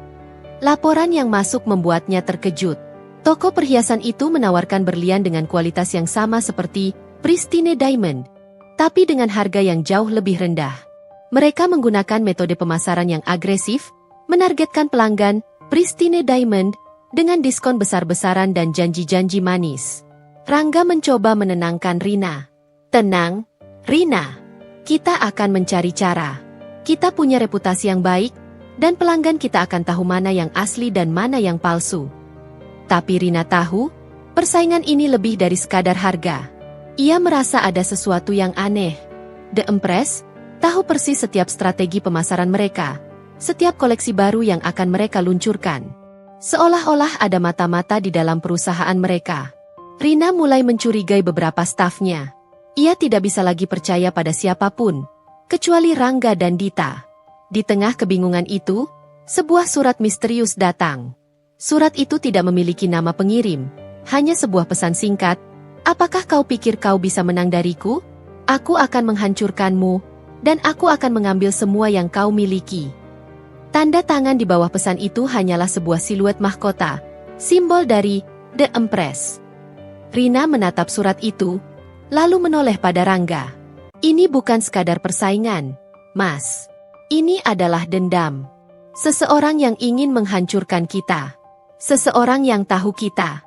Laporan yang masuk membuatnya terkejut. Toko perhiasan itu menawarkan berlian dengan kualitas yang sama seperti Pristine Diamond, tapi dengan harga yang jauh lebih rendah. Mereka menggunakan metode pemasaran yang agresif, menargetkan pelanggan Pristine Diamond dengan diskon besar-besaran dan janji-janji manis. Rangga mencoba menenangkan Rina. Tenang, Rina. Kita akan mencari cara. Kita punya reputasi yang baik, dan pelanggan kita akan tahu mana yang asli dan mana yang palsu. Tapi Rina tahu, persaingan ini lebih dari sekadar harga. Ia merasa ada sesuatu yang aneh. The Empress tahu persis setiap strategi pemasaran mereka, setiap koleksi baru yang akan mereka luncurkan. Seolah-olah ada mata-mata di dalam perusahaan mereka. Rina mulai mencurigai beberapa stafnya. Ia tidak bisa lagi percaya pada siapapun, kecuali Rangga dan Dita. Di tengah kebingungan itu, sebuah surat misterius datang. Surat itu tidak memiliki nama pengirim, hanya sebuah pesan singkat. Apakah kau pikir kau bisa menang dariku? Aku akan menghancurkanmu, dan aku akan mengambil semua yang kau miliki. Tanda tangan di bawah pesan itu hanyalah sebuah siluet mahkota, simbol dari The Empress. Rina menatap surat itu, lalu menoleh pada Rangga. Ini bukan sekadar persaingan, Mas. Ini adalah dendam. Seseorang yang ingin menghancurkan kita. Seseorang yang tahu kita.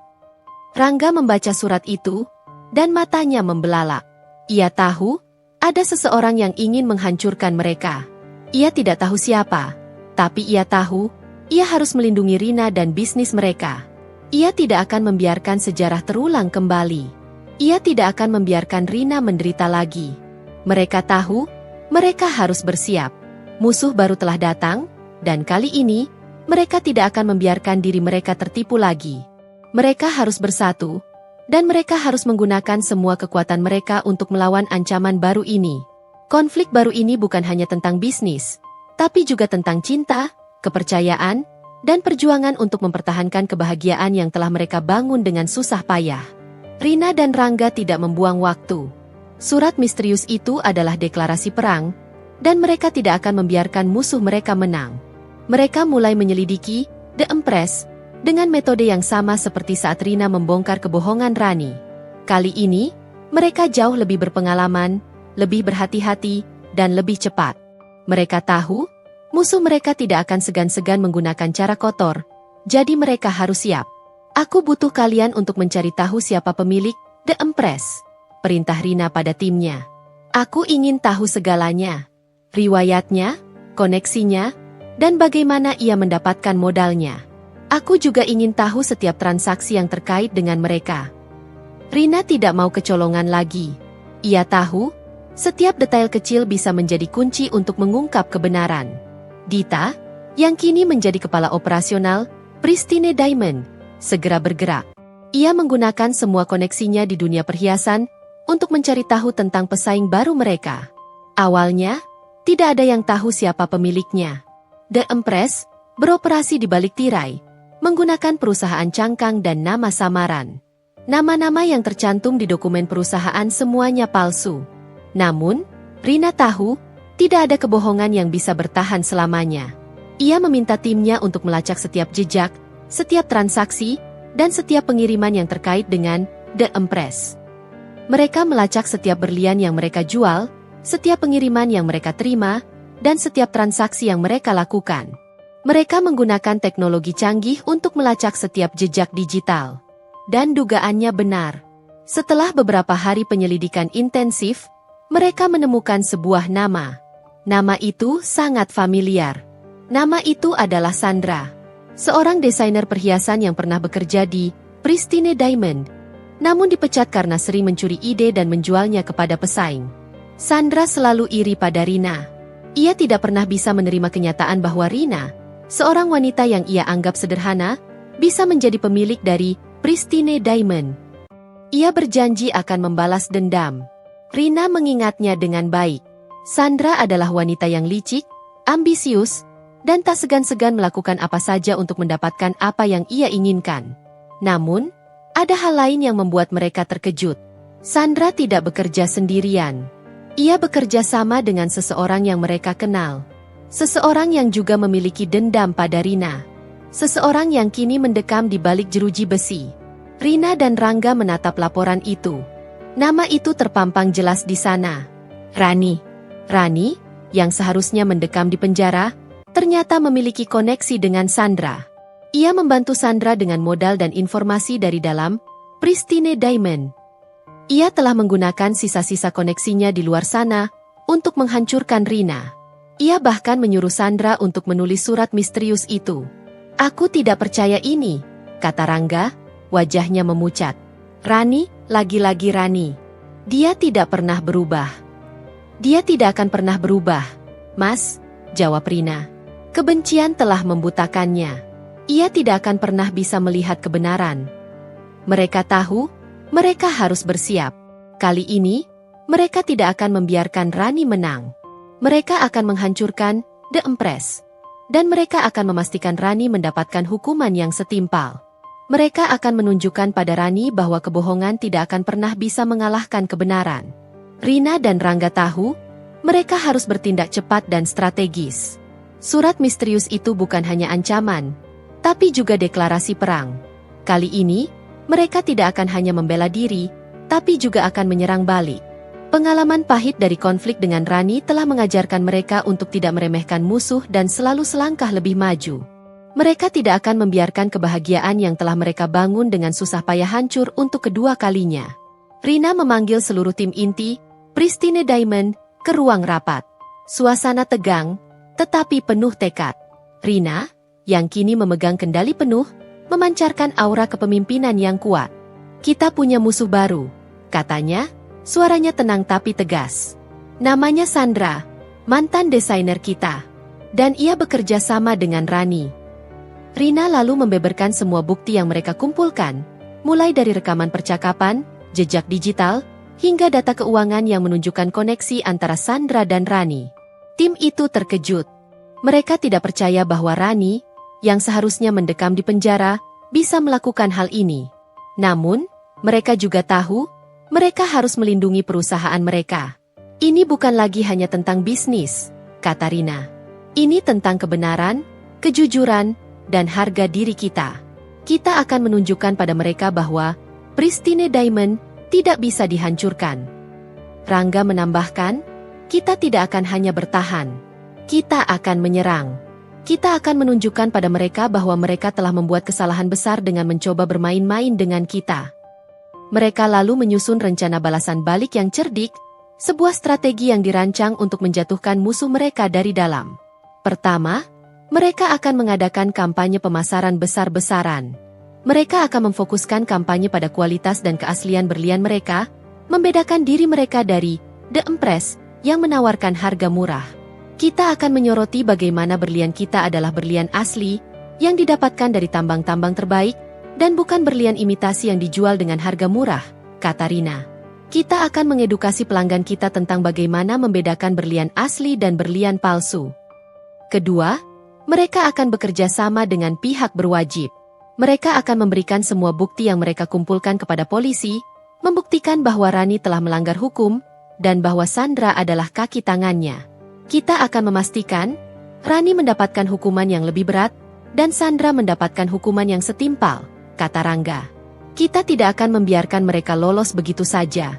Rangga membaca surat itu, dan matanya membelalak. Ia tahu, ada seseorang yang ingin menghancurkan mereka. Ia tidak tahu siapa, tapi ia tahu, ia harus melindungi Rina dan bisnis mereka. Ia tidak akan membiarkan sejarah terulang kembali. Ia tidak akan membiarkan Rina menderita lagi. Mereka tahu, mereka harus bersiap. Musuh baru telah datang, dan kali ini, mereka tidak akan membiarkan diri mereka tertipu lagi. Mereka harus bersatu, dan mereka harus menggunakan semua kekuatan mereka untuk melawan ancaman baru ini. Konflik baru ini bukan hanya tentang bisnis, tapi juga tentang cinta, kepercayaan, dan perjuangan untuk mempertahankan kebahagiaan yang telah mereka bangun dengan susah payah. Rina dan Rangga tidak membuang waktu. Surat misterius itu adalah deklarasi perang, dan mereka tidak akan membiarkan musuh mereka menang. Mereka mulai menyelidiki The Empress dengan metode yang sama seperti saat Rina membongkar kebohongan Rani. Kali ini, mereka jauh lebih berpengalaman, lebih berhati-hati, dan lebih cepat. Mereka tahu, musuh mereka tidak akan segan-segan menggunakan cara kotor, jadi mereka harus siap. Aku butuh kalian untuk mencari tahu siapa pemilik The Empress, perintah Rina pada timnya. Aku ingin tahu segalanya, riwayatnya, koneksinya, dan bagaimana ia mendapatkan modalnya. Aku juga ingin tahu setiap transaksi yang terkait dengan mereka. Rina tidak mau kecolongan lagi. Ia tahu, setiap detail kecil bisa menjadi kunci untuk mengungkap kebenaran. Dita, yang kini menjadi kepala operasional Pristine Diamond, segera bergerak. Ia menggunakan semua koneksinya di dunia perhiasan untuk mencari tahu tentang pesaing baru mereka. Awalnya, tidak ada yang tahu siapa pemiliknya. The Empress beroperasi di balik tirai, menggunakan perusahaan cangkang dan nama samaran. Nama-nama yang tercantum di dokumen perusahaan semuanya palsu. Namun, Rina tahu, tidak ada kebohongan yang bisa bertahan selamanya. Ia meminta timnya untuk melacak setiap jejak, setiap transaksi, dan setiap pengiriman yang terkait dengan The Empress. Mereka melacak setiap berlian yang mereka jual, setiap pengiriman yang mereka terima, dan setiap transaksi yang mereka lakukan. Mereka menggunakan teknologi canggih untuk melacak setiap jejak digital. Dan dugaannya benar. Setelah beberapa hari penyelidikan intensif, mereka menemukan sebuah nama. Nama itu sangat familiar. Nama itu adalah Sandra, seorang desainer perhiasan yang pernah bekerja di Pristine Diamond, namun dipecat karena sering mencuri ide dan menjualnya kepada pesaing. Sandra selalu iri pada Rina. Ia tidak pernah bisa menerima kenyataan bahwa Rina, seorang wanita yang ia anggap sederhana, bisa menjadi pemilik dari Pristine Diamond. Ia berjanji akan membalas dendam. Rina mengingatnya dengan baik. Sandra adalah wanita yang licik, ambisius, dan tak segan-segan melakukan apa saja untuk mendapatkan apa yang ia inginkan. Namun, ada hal lain yang membuat mereka terkejut. Sandra tidak bekerja sendirian. Ia bekerja sama dengan seseorang yang mereka kenal. Seseorang yang juga memiliki dendam pada Rina. Seseorang yang kini mendekam di balik jeruji besi. Rina dan Rangga menatap laporan itu. Nama itu terpampang jelas di sana. Rani. Rani, yang seharusnya mendekam di penjara, ternyata memiliki koneksi dengan Sandra. Ia membantu Sandra dengan modal dan informasi dari dalam Pristine Diamond. Ia telah menggunakan sisa-sisa koneksinya di luar sana untuk menghancurkan Rina. Ia bahkan menyuruh Sandra untuk menulis surat misterius itu. Aku tidak percaya ini, kata Rangga, wajahnya memucat. Rani, lagi-lagi Rani. Dia tidak pernah berubah. Dia tidak akan pernah berubah, Mas, jawab Rina. Kebencian telah membutakannya. Ia tidak akan pernah bisa melihat kebenaran. Mereka tahu, mereka harus bersiap. Kali ini, mereka tidak akan membiarkan Rani menang. Mereka akan menghancurkan The Empress. Dan mereka akan memastikan Rani mendapatkan hukuman yang setimpal. Mereka akan menunjukkan pada Rani bahwa kebohongan tidak akan pernah bisa mengalahkan kebenaran. Rina dan Rangga tahu, mereka harus bertindak cepat dan strategis. Surat misterius itu bukan hanya ancaman, tapi juga deklarasi perang. Kali ini, mereka tidak akan hanya membela diri, tapi juga akan menyerang balik. Pengalaman pahit dari konflik dengan Rani telah mengajarkan mereka untuk tidak meremehkan musuh dan selalu selangkah lebih maju. Mereka tidak akan membiarkan kebahagiaan yang telah mereka bangun dengan susah payah hancur untuk kedua kalinya. Rina memanggil seluruh tim inti, Pristine Diamond, ke ruang rapat. Suasana tegang, tetapi penuh tekad. Rina, yang kini memegang kendali penuh, memancarkan aura kepemimpinan yang kuat. Kita punya musuh baru, katanya, suaranya tenang tapi tegas. Namanya Sandra, mantan desainer kita. Dan ia bekerja sama dengan Rani. Rina lalu membeberkan semua bukti yang mereka kumpulkan, mulai dari rekaman percakapan, jejak digital, hingga data keuangan yang menunjukkan koneksi antara Sandra dan Rani. Tim itu terkejut. Mereka tidak percaya bahwa Rani, yang seharusnya mendekam di penjara, bisa melakukan hal ini. Namun, mereka juga tahu, mereka harus melindungi perusahaan mereka. Ini bukan lagi hanya tentang bisnis, kata Rina. Ini tentang kebenaran, kejujuran, dan harga diri kita. Kita akan menunjukkan pada mereka bahwa Pristine Diamond tidak bisa dihancurkan. Rangga menambahkan, kita tidak akan hanya bertahan. Kita akan menyerang. Kita akan menunjukkan pada mereka bahwa mereka telah membuat kesalahan besar dengan mencoba bermain-main dengan kita. Mereka lalu menyusun rencana balasan balik yang cerdik, sebuah strategi yang dirancang untuk menjatuhkan musuh mereka dari dalam. Pertama, mereka akan mengadakan kampanye pemasaran besar-besaran. Mereka akan memfokuskan kampanye pada kualitas dan keaslian berlian mereka, membedakan diri mereka dari The Empress yang menawarkan harga murah. Kita akan menyoroti bagaimana berlian kita adalah berlian asli, yang didapatkan dari tambang-tambang terbaik, dan bukan berlian imitasi yang dijual dengan harga murah, kata Rina. Kita akan mengedukasi pelanggan kita tentang bagaimana membedakan berlian asli dan berlian palsu. Kedua, mereka akan bekerja sama dengan pihak berwajib. Mereka akan memberikan semua bukti yang mereka kumpulkan kepada polisi, membuktikan bahwa Rani telah melanggar hukum, dan bahwa Sandra adalah kaki tangannya. Kita akan memastikan, Rani mendapatkan hukuman yang lebih berat, dan Sandra mendapatkan hukuman yang setimpal, kata Rangga. Kita tidak akan membiarkan mereka lolos begitu saja.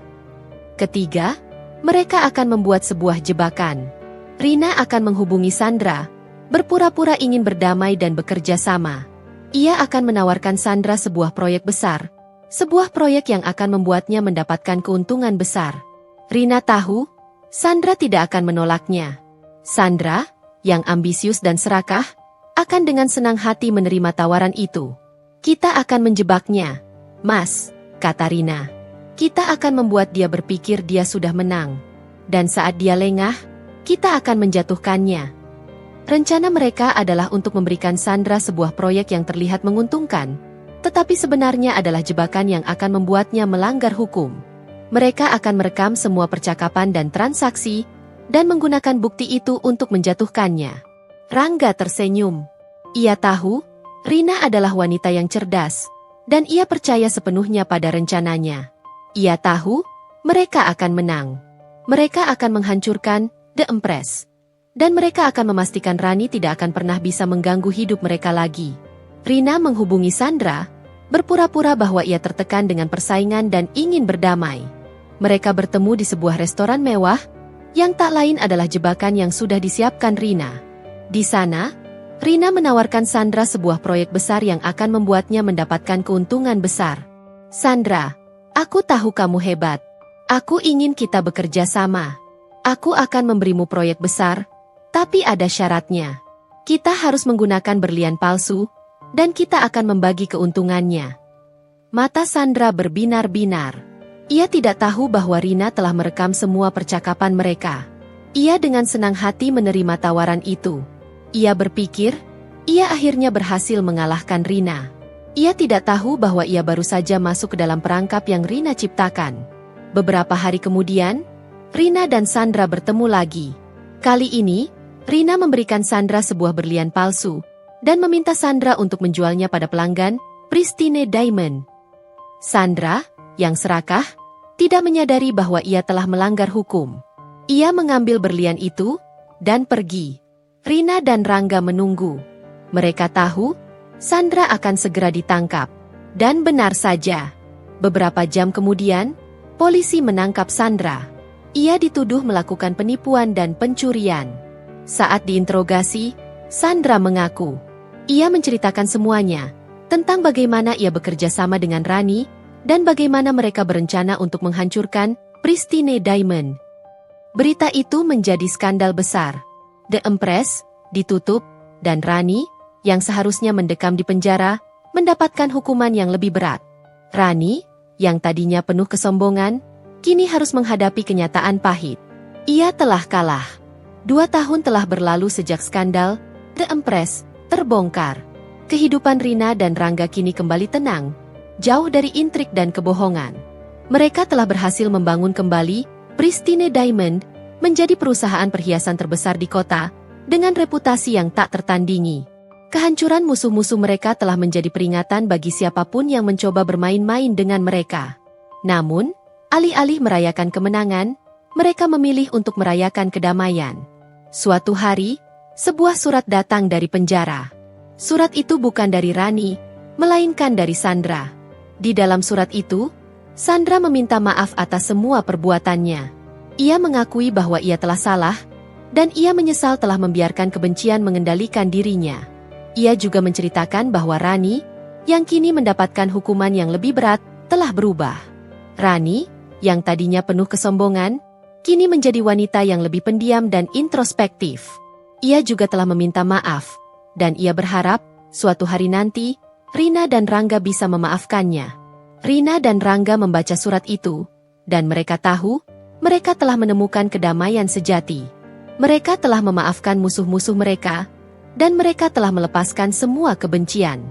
Ketiga, mereka akan membuat sebuah jebakan. Rina akan menghubungi Sandra, berpura-pura ingin berdamai dan bekerja sama. Ia akan menawarkan Sandra sebuah proyek besar, sebuah proyek yang akan membuatnya mendapatkan keuntungan besar. Rina tahu, Sandra tidak akan menolaknya. Sandra, yang ambisius dan serakah, akan dengan senang hati menerima tawaran itu. Kita akan menjebaknya, Mas, kata Rina. Kita akan membuat dia berpikir dia sudah menang. Dan saat dia lengah, kita akan menjatuhkannya. Rencana mereka adalah untuk memberikan Sandra sebuah proyek yang terlihat menguntungkan, tetapi sebenarnya adalah jebakan yang akan membuatnya melanggar hukum. Mereka akan merekam semua percakapan dan transaksi, dan menggunakan bukti itu untuk menjatuhkannya. Rangga tersenyum. Ia tahu, Rina adalah wanita yang cerdas, dan ia percaya sepenuhnya pada rencananya. Ia tahu, mereka akan menang. Mereka akan menghancurkan The Empress. Dan mereka akan memastikan Rani tidak akan pernah bisa mengganggu hidup mereka lagi. Rina menghubungi Sandra, berpura-pura bahwa ia tertekan dengan persaingan dan ingin berdamai. Mereka bertemu di sebuah restoran mewah, yang tak lain adalah jebakan yang sudah disiapkan Rina. Di sana, Rina menawarkan Sandra sebuah proyek besar yang akan membuatnya mendapatkan keuntungan besar. "Sandra, aku tahu kamu hebat. Aku ingin kita bekerja sama. Aku akan memberimu proyek besar, tapi ada syaratnya. Kita harus menggunakan berlian palsu, dan kita akan membagi keuntungannya." Mata Sandra berbinar-binar. Ia tidak tahu bahwa Rina telah merekam semua percakapan mereka. Ia dengan senang hati menerima tawaran itu. Ia berpikir, ia akhirnya berhasil mengalahkan Rina. Ia tidak tahu bahwa ia baru saja masuk ke dalam perangkap yang Rina ciptakan. Beberapa hari kemudian, Rina dan Sandra bertemu lagi. Kali ini, Rina memberikan Sandra sebuah berlian palsu, dan meminta Sandra untuk menjualnya pada pelanggan, Pristine Diamond. Sandra, yang serakah, tidak menyadari bahwa ia telah melanggar hukum. Ia mengambil berlian itu, dan pergi. Rina dan Rangga menunggu. Mereka tahu, Sandra akan segera ditangkap. Dan benar saja. Beberapa jam kemudian, polisi menangkap Sandra. Ia dituduh melakukan penipuan dan pencurian. Saat diinterogasi, Sandra mengaku. Ia menceritakan semuanya, tentang bagaimana ia bekerja sama dengan Rani, dan bagaimana mereka berencana untuk menghancurkan Pristine Diamond. Berita itu menjadi skandal besar. The Empress ditutup, dan Rani, yang seharusnya mendekam di penjara, mendapatkan hukuman yang lebih berat. Rani, yang tadinya penuh kesombongan, kini harus menghadapi kenyataan pahit. Ia telah kalah. 2 tahun telah berlalu sejak skandal The Empress terbongkar. Kehidupan Rina dan Rangga kini kembali tenang, jauh dari intrik dan kebohongan. Mereka telah berhasil membangun kembali Pristine Diamond menjadi perusahaan perhiasan terbesar di kota, dengan reputasi yang tak tertandingi. Kehancuran musuh-musuh mereka telah menjadi peringatan bagi siapapun yang mencoba bermain-main dengan mereka. Namun, alih-alih merayakan kemenangan, mereka memilih untuk merayakan kedamaian. Suatu hari, sebuah surat datang dari penjara. Surat itu bukan dari Rani, melainkan dari Sandra. Di dalam surat itu, Sandra meminta maaf atas semua perbuatannya. Ia mengakui bahwa ia telah salah, dan ia menyesal telah membiarkan kebencian mengendalikan dirinya. Ia juga menceritakan bahwa Rani, yang kini mendapatkan hukuman yang lebih berat, telah berubah. Rani, yang tadinya penuh kesombongan, kini menjadi wanita yang lebih pendiam dan introspektif. Ia juga telah meminta maaf, dan ia berharap, suatu hari nanti, Rina dan Rangga bisa memaafkannya. Rina dan Rangga membaca surat itu, dan mereka tahu, mereka telah menemukan kedamaian sejati. Mereka telah memaafkan musuh-musuh mereka, dan mereka telah melepaskan semua kebencian.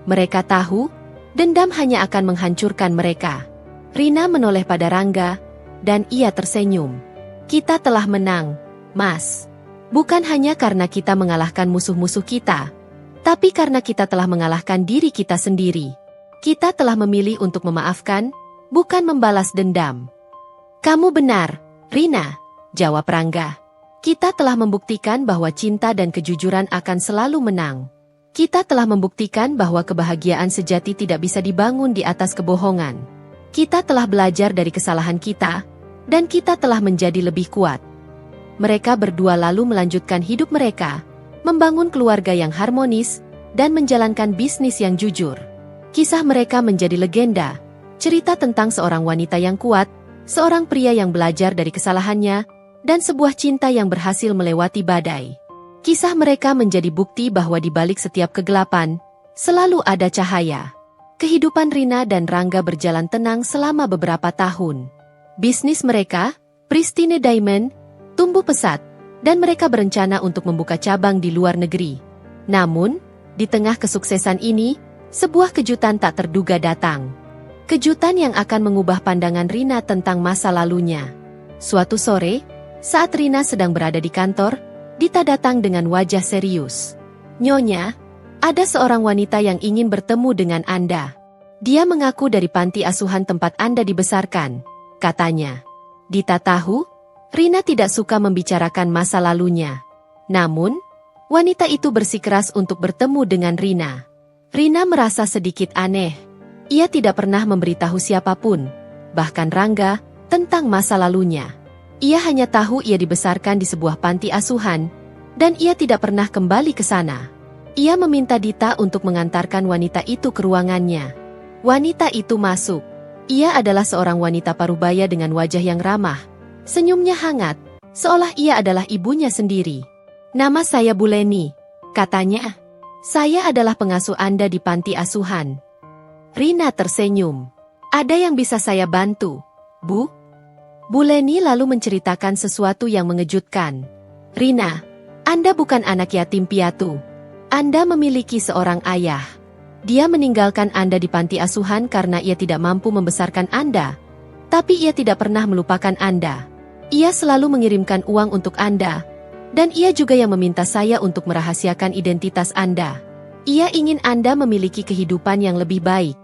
Mereka tahu, dendam hanya akan menghancurkan mereka. Rina menoleh pada Rangga, dan ia tersenyum. "Kita telah menang, Mas. Bukan hanya karena kita mengalahkan musuh-musuh kita, tapi karena kita telah mengalahkan diri kita sendiri. Kita telah memilih untuk memaafkan, bukan membalas dendam." "Kamu benar, Rina," jawab Rangga. "Kita telah membuktikan bahwa cinta dan kejujuran akan selalu menang. Kita telah membuktikan bahwa kebahagiaan sejati tidak bisa dibangun di atas kebohongan. Kita telah belajar dari kesalahan kita, dan kita telah menjadi lebih kuat." Mereka berdua lalu melanjutkan hidup mereka, membangun keluarga yang harmonis, dan menjalankan bisnis yang jujur. Kisah mereka menjadi legenda, cerita tentang seorang wanita yang kuat, seorang pria yang belajar dari kesalahannya, dan sebuah cinta yang berhasil melewati badai. Kisah mereka menjadi bukti bahwa di balik setiap kegelapan, selalu ada cahaya. Kehidupan Rina dan Rangga berjalan tenang selama beberapa tahun. Bisnis mereka, Pristine Diamond, tumbuh pesat, dan mereka berencana untuk membuka cabang di luar negeri. Namun, di tengah kesuksesan ini, sebuah kejutan tak terduga datang. Kejutan yang akan mengubah pandangan Rina tentang masa lalunya. Suatu sore, saat Rina sedang berada di kantor, Dita datang dengan wajah serius. "Nyonya, ada seorang wanita yang ingin bertemu dengan Anda. Dia mengaku dari panti asuhan tempat Anda dibesarkan," katanya. Dita tahu, Rina tidak suka membicarakan masa lalunya. Namun, wanita itu bersikeras untuk bertemu dengan Rina. Rina merasa sedikit aneh. Ia tidak pernah memberitahu siapapun, bahkan Rangga, tentang masa lalunya. Ia hanya tahu ia dibesarkan di sebuah panti asuhan, dan ia tidak pernah kembali ke sana. Ia meminta Dita untuk mengantarkan wanita itu ke ruangannya. Wanita itu masuk. Ia adalah seorang wanita parubaya dengan wajah yang ramah. Senyumnya hangat, seolah ia adalah ibunya sendiri. "Nama saya Bu Leni," katanya. "Saya adalah pengasuh Anda di panti asuhan." Rina tersenyum. "Ada yang bisa saya bantu, Bu?" Bu Leni lalu menceritakan sesuatu yang mengejutkan. "Rina, Anda bukan anak yatim piatu. Anda memiliki seorang ayah. Dia meninggalkan Anda di panti asuhan karena ia tidak mampu membesarkan Anda. Tapi ia tidak pernah melupakan Anda. Ia selalu mengirimkan uang untuk Anda. Dan ia juga yang meminta saya untuk merahasiakan identitas Anda. Ia ingin Anda memiliki kehidupan yang lebih baik."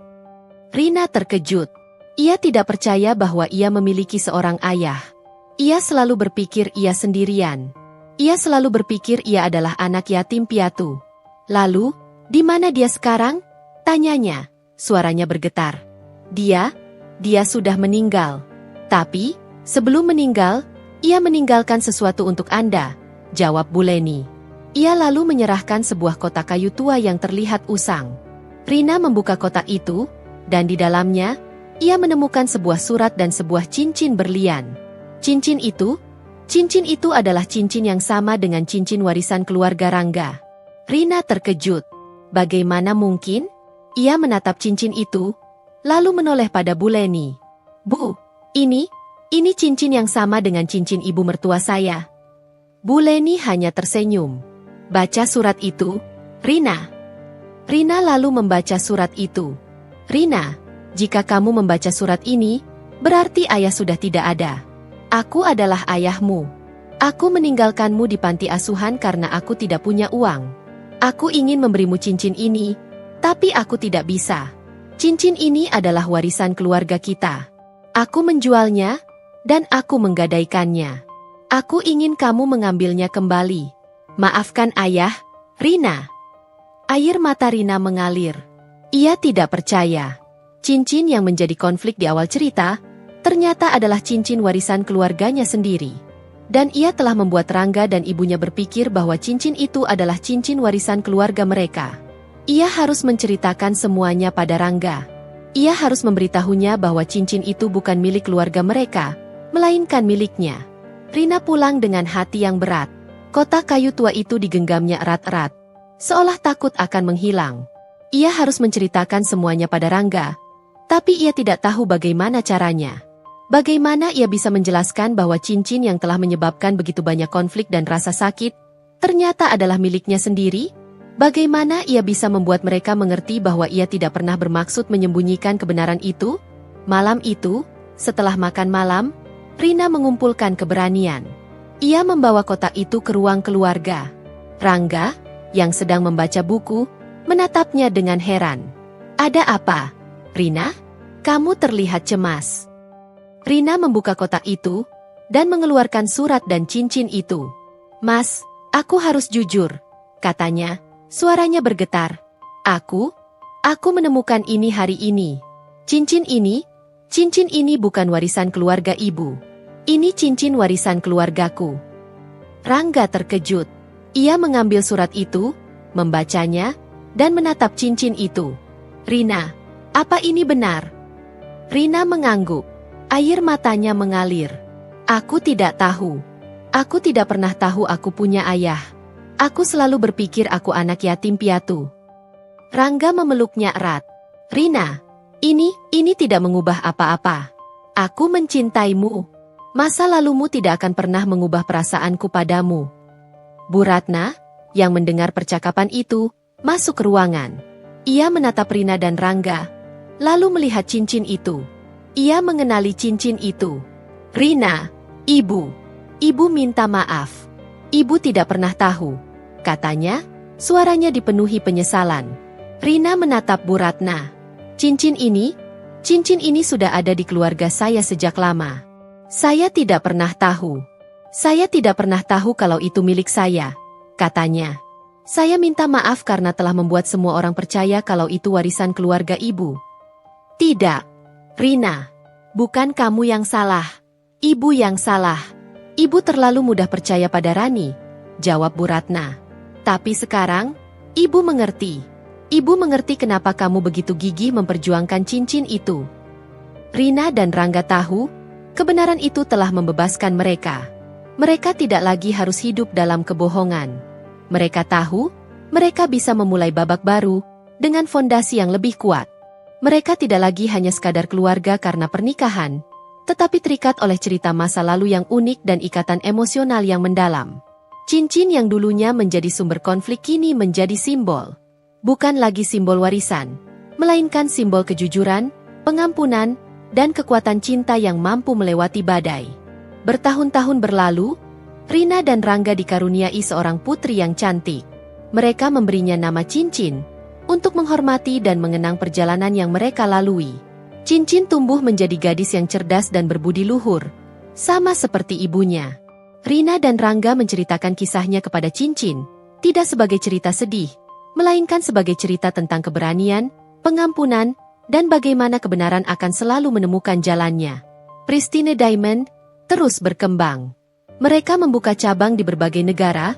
Rina terkejut. Ia tidak percaya bahwa ia memiliki seorang ayah. Ia selalu berpikir ia sendirian. Ia selalu berpikir ia adalah anak yatim piatu. "Lalu, di mana dia sekarang?" tanyanya. Suaranya bergetar. Dia sudah meninggal. "Tapi, sebelum meninggal, ia meninggalkan sesuatu untuk Anda," jawab Bu Leni. Ia lalu menyerahkan sebuah kotak kayu tua yang terlihat usang. Rina membuka kotak itu, dan di dalamnya, ia menemukan sebuah surat dan sebuah cincin berlian. Cincin itu adalah cincin yang sama dengan cincin warisan keluarga Rangga. Rina terkejut. Bagaimana mungkin? Ia menatap cincin itu, lalu menoleh pada Bu Leni. "Bu, ini cincin yang sama dengan cincin ibu mertua saya." Bu Leni hanya tersenyum. "Baca surat itu, Rina." Rina lalu membaca surat itu. "Rina, jika kamu membaca surat ini, berarti ayah sudah tidak ada. Aku adalah ayahmu. Aku meninggalkanmu di panti asuhan karena aku tidak punya uang. Aku ingin memberimu cincin ini, tapi aku tidak bisa. Cincin ini adalah warisan keluarga kita. Aku menjualnya, dan aku menggadaikannya. Aku ingin kamu mengambilnya kembali. Maafkan ayah, Rina." Air mata Rina mengalir. Ia tidak percaya. Cincin yang menjadi konflik di awal cerita, ternyata adalah cincin warisan keluarganya sendiri. Dan ia telah membuat Rangga dan ibunya berpikir bahwa cincin itu adalah cincin warisan keluarga mereka. Ia harus menceritakan semuanya pada Rangga. Ia harus memberitahunya bahwa cincin itu bukan milik keluarga mereka, melainkan miliknya. Rina pulang dengan hati yang berat. Kotak kayu tua itu digenggamnya erat-erat, seolah takut akan menghilang. Ia harus menceritakan semuanya pada Rangga, tapi ia tidak tahu bagaimana caranya. Bagaimana ia bisa menjelaskan bahwa cincin yang telah menyebabkan begitu banyak konflik dan rasa sakit, ternyata adalah miliknya sendiri? Bagaimana ia bisa membuat mereka mengerti bahwa ia tidak pernah bermaksud menyembunyikan kebenaran itu? Malam itu, setelah makan malam, Rina mengumpulkan keberanian. Ia membawa kotak itu ke ruang keluarga. Rangga, yang sedang membaca buku, menatapnya dengan heran. "Ada apa, Rina? Kamu terlihat cemas." Rina membuka kotak itu, dan mengeluarkan surat dan cincin itu. "Mas, aku harus jujur," katanya, suaranya bergetar. Aku menemukan ini hari ini. Cincin ini bukan warisan keluarga ibu. Ini cincin warisan keluargaku." Rangga terkejut. Ia mengambil surat itu, membacanya, dan menatap cincin itu. "Rina, apa ini benar?" Rina mengangguk. Air matanya mengalir. "Aku tidak tahu. Aku tidak pernah tahu aku punya ayah. Aku selalu berpikir aku anak yatim piatu." Rangga memeluknya erat. "Rina, ini tidak mengubah apa-apa. Aku mencintaimu. Masa lalumu tidak akan pernah mengubah perasaanku padamu." Bu Ratna, yang mendengar percakapan itu, masuk ke ruangan. Ia menatap Rina dan Rangga, lalu melihat cincin itu. Ia mengenali cincin itu. "Rina, ibu minta maaf. Ibu tidak pernah tahu," katanya, suaranya dipenuhi penyesalan. Rina menatap Bu Ratna. Cincin ini sudah ada di keluarga saya sejak lama. Saya tidak pernah tahu. Saya tidak pernah tahu kalau itu milik saya," katanya. "Saya minta maaf karena telah membuat semua orang percaya kalau itu warisan keluarga ibu." "Tidak, Rina. Bukan kamu yang salah. Ibu yang salah. Ibu terlalu mudah percaya pada Rani, jawab Bu Ratna. Tapi sekarang, ibu mengerti. Ibu mengerti kenapa kamu begitu gigih memperjuangkan cincin itu. Rina dan Rangga tahu, kebenaran itu telah membebaskan mereka. Mereka tidak lagi harus hidup dalam kebohongan. Mereka tahu, mereka bisa memulai babak baru, dengan fondasi yang lebih kuat. Mereka tidak lagi hanya sekadar keluarga karena pernikahan, tetapi terikat oleh cerita masa lalu yang unik dan ikatan emosional yang mendalam. Cincin yang dulunya menjadi sumber konflik kini menjadi simbol. Bukan lagi simbol warisan, melainkan simbol kejujuran, pengampunan, dan kekuatan cinta yang mampu melewati badai. Bertahun-tahun berlalu, Rina dan Rangga dikaruniai seorang putri yang cantik. Mereka memberinya nama Cincin, untuk menghormati dan mengenang perjalanan yang mereka lalui. Cincin tumbuh menjadi gadis yang cerdas dan berbudi luhur, sama seperti ibunya. Rina dan Rangga menceritakan kisahnya kepada Cincin, tidak sebagai cerita sedih, melainkan sebagai cerita tentang keberanian, pengampunan, dan bagaimana kebenaran akan selalu menemukan jalannya. Pristine Diamond terus berkembang. Mereka membuka cabang di berbagai negara,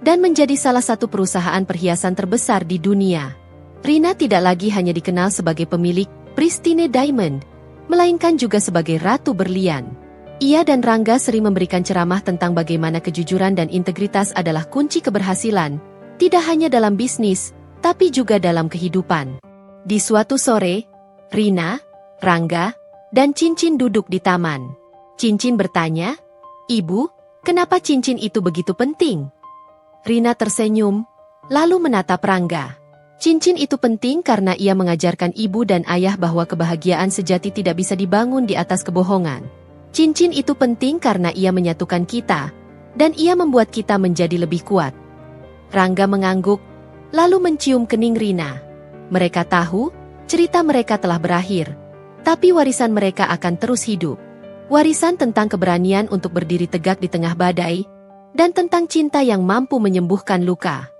dan menjadi salah satu perusahaan perhiasan terbesar di dunia. Rina tidak lagi hanya dikenal sebagai pemilik Pristine Diamond, melainkan juga sebagai Ratu Berlian. Ia dan Rangga sering memberikan ceramah tentang bagaimana kejujuran dan integritas adalah kunci keberhasilan, tidak hanya dalam bisnis, tapi juga dalam kehidupan. Di suatu sore, Rina, Rangga, dan Cincin duduk di taman. Cincin bertanya, "Ibu, kenapa cincin itu begitu penting?" Rina tersenyum, lalu menatap Rangga. Cincin itu penting karena ia mengajarkan ibu dan ayah bahwa kebahagiaan sejati tidak bisa dibangun di atas kebohongan. Cincin itu penting karena ia menyatukan kita, dan ia membuat kita menjadi lebih kuat. Rangga mengangguk, lalu mencium kening Rina. Mereka tahu, cerita mereka telah berakhir, tapi warisan mereka akan terus hidup. Warisan tentang keberanian untuk berdiri tegak di tengah badai, dan tentang cinta yang mampu menyembuhkan luka.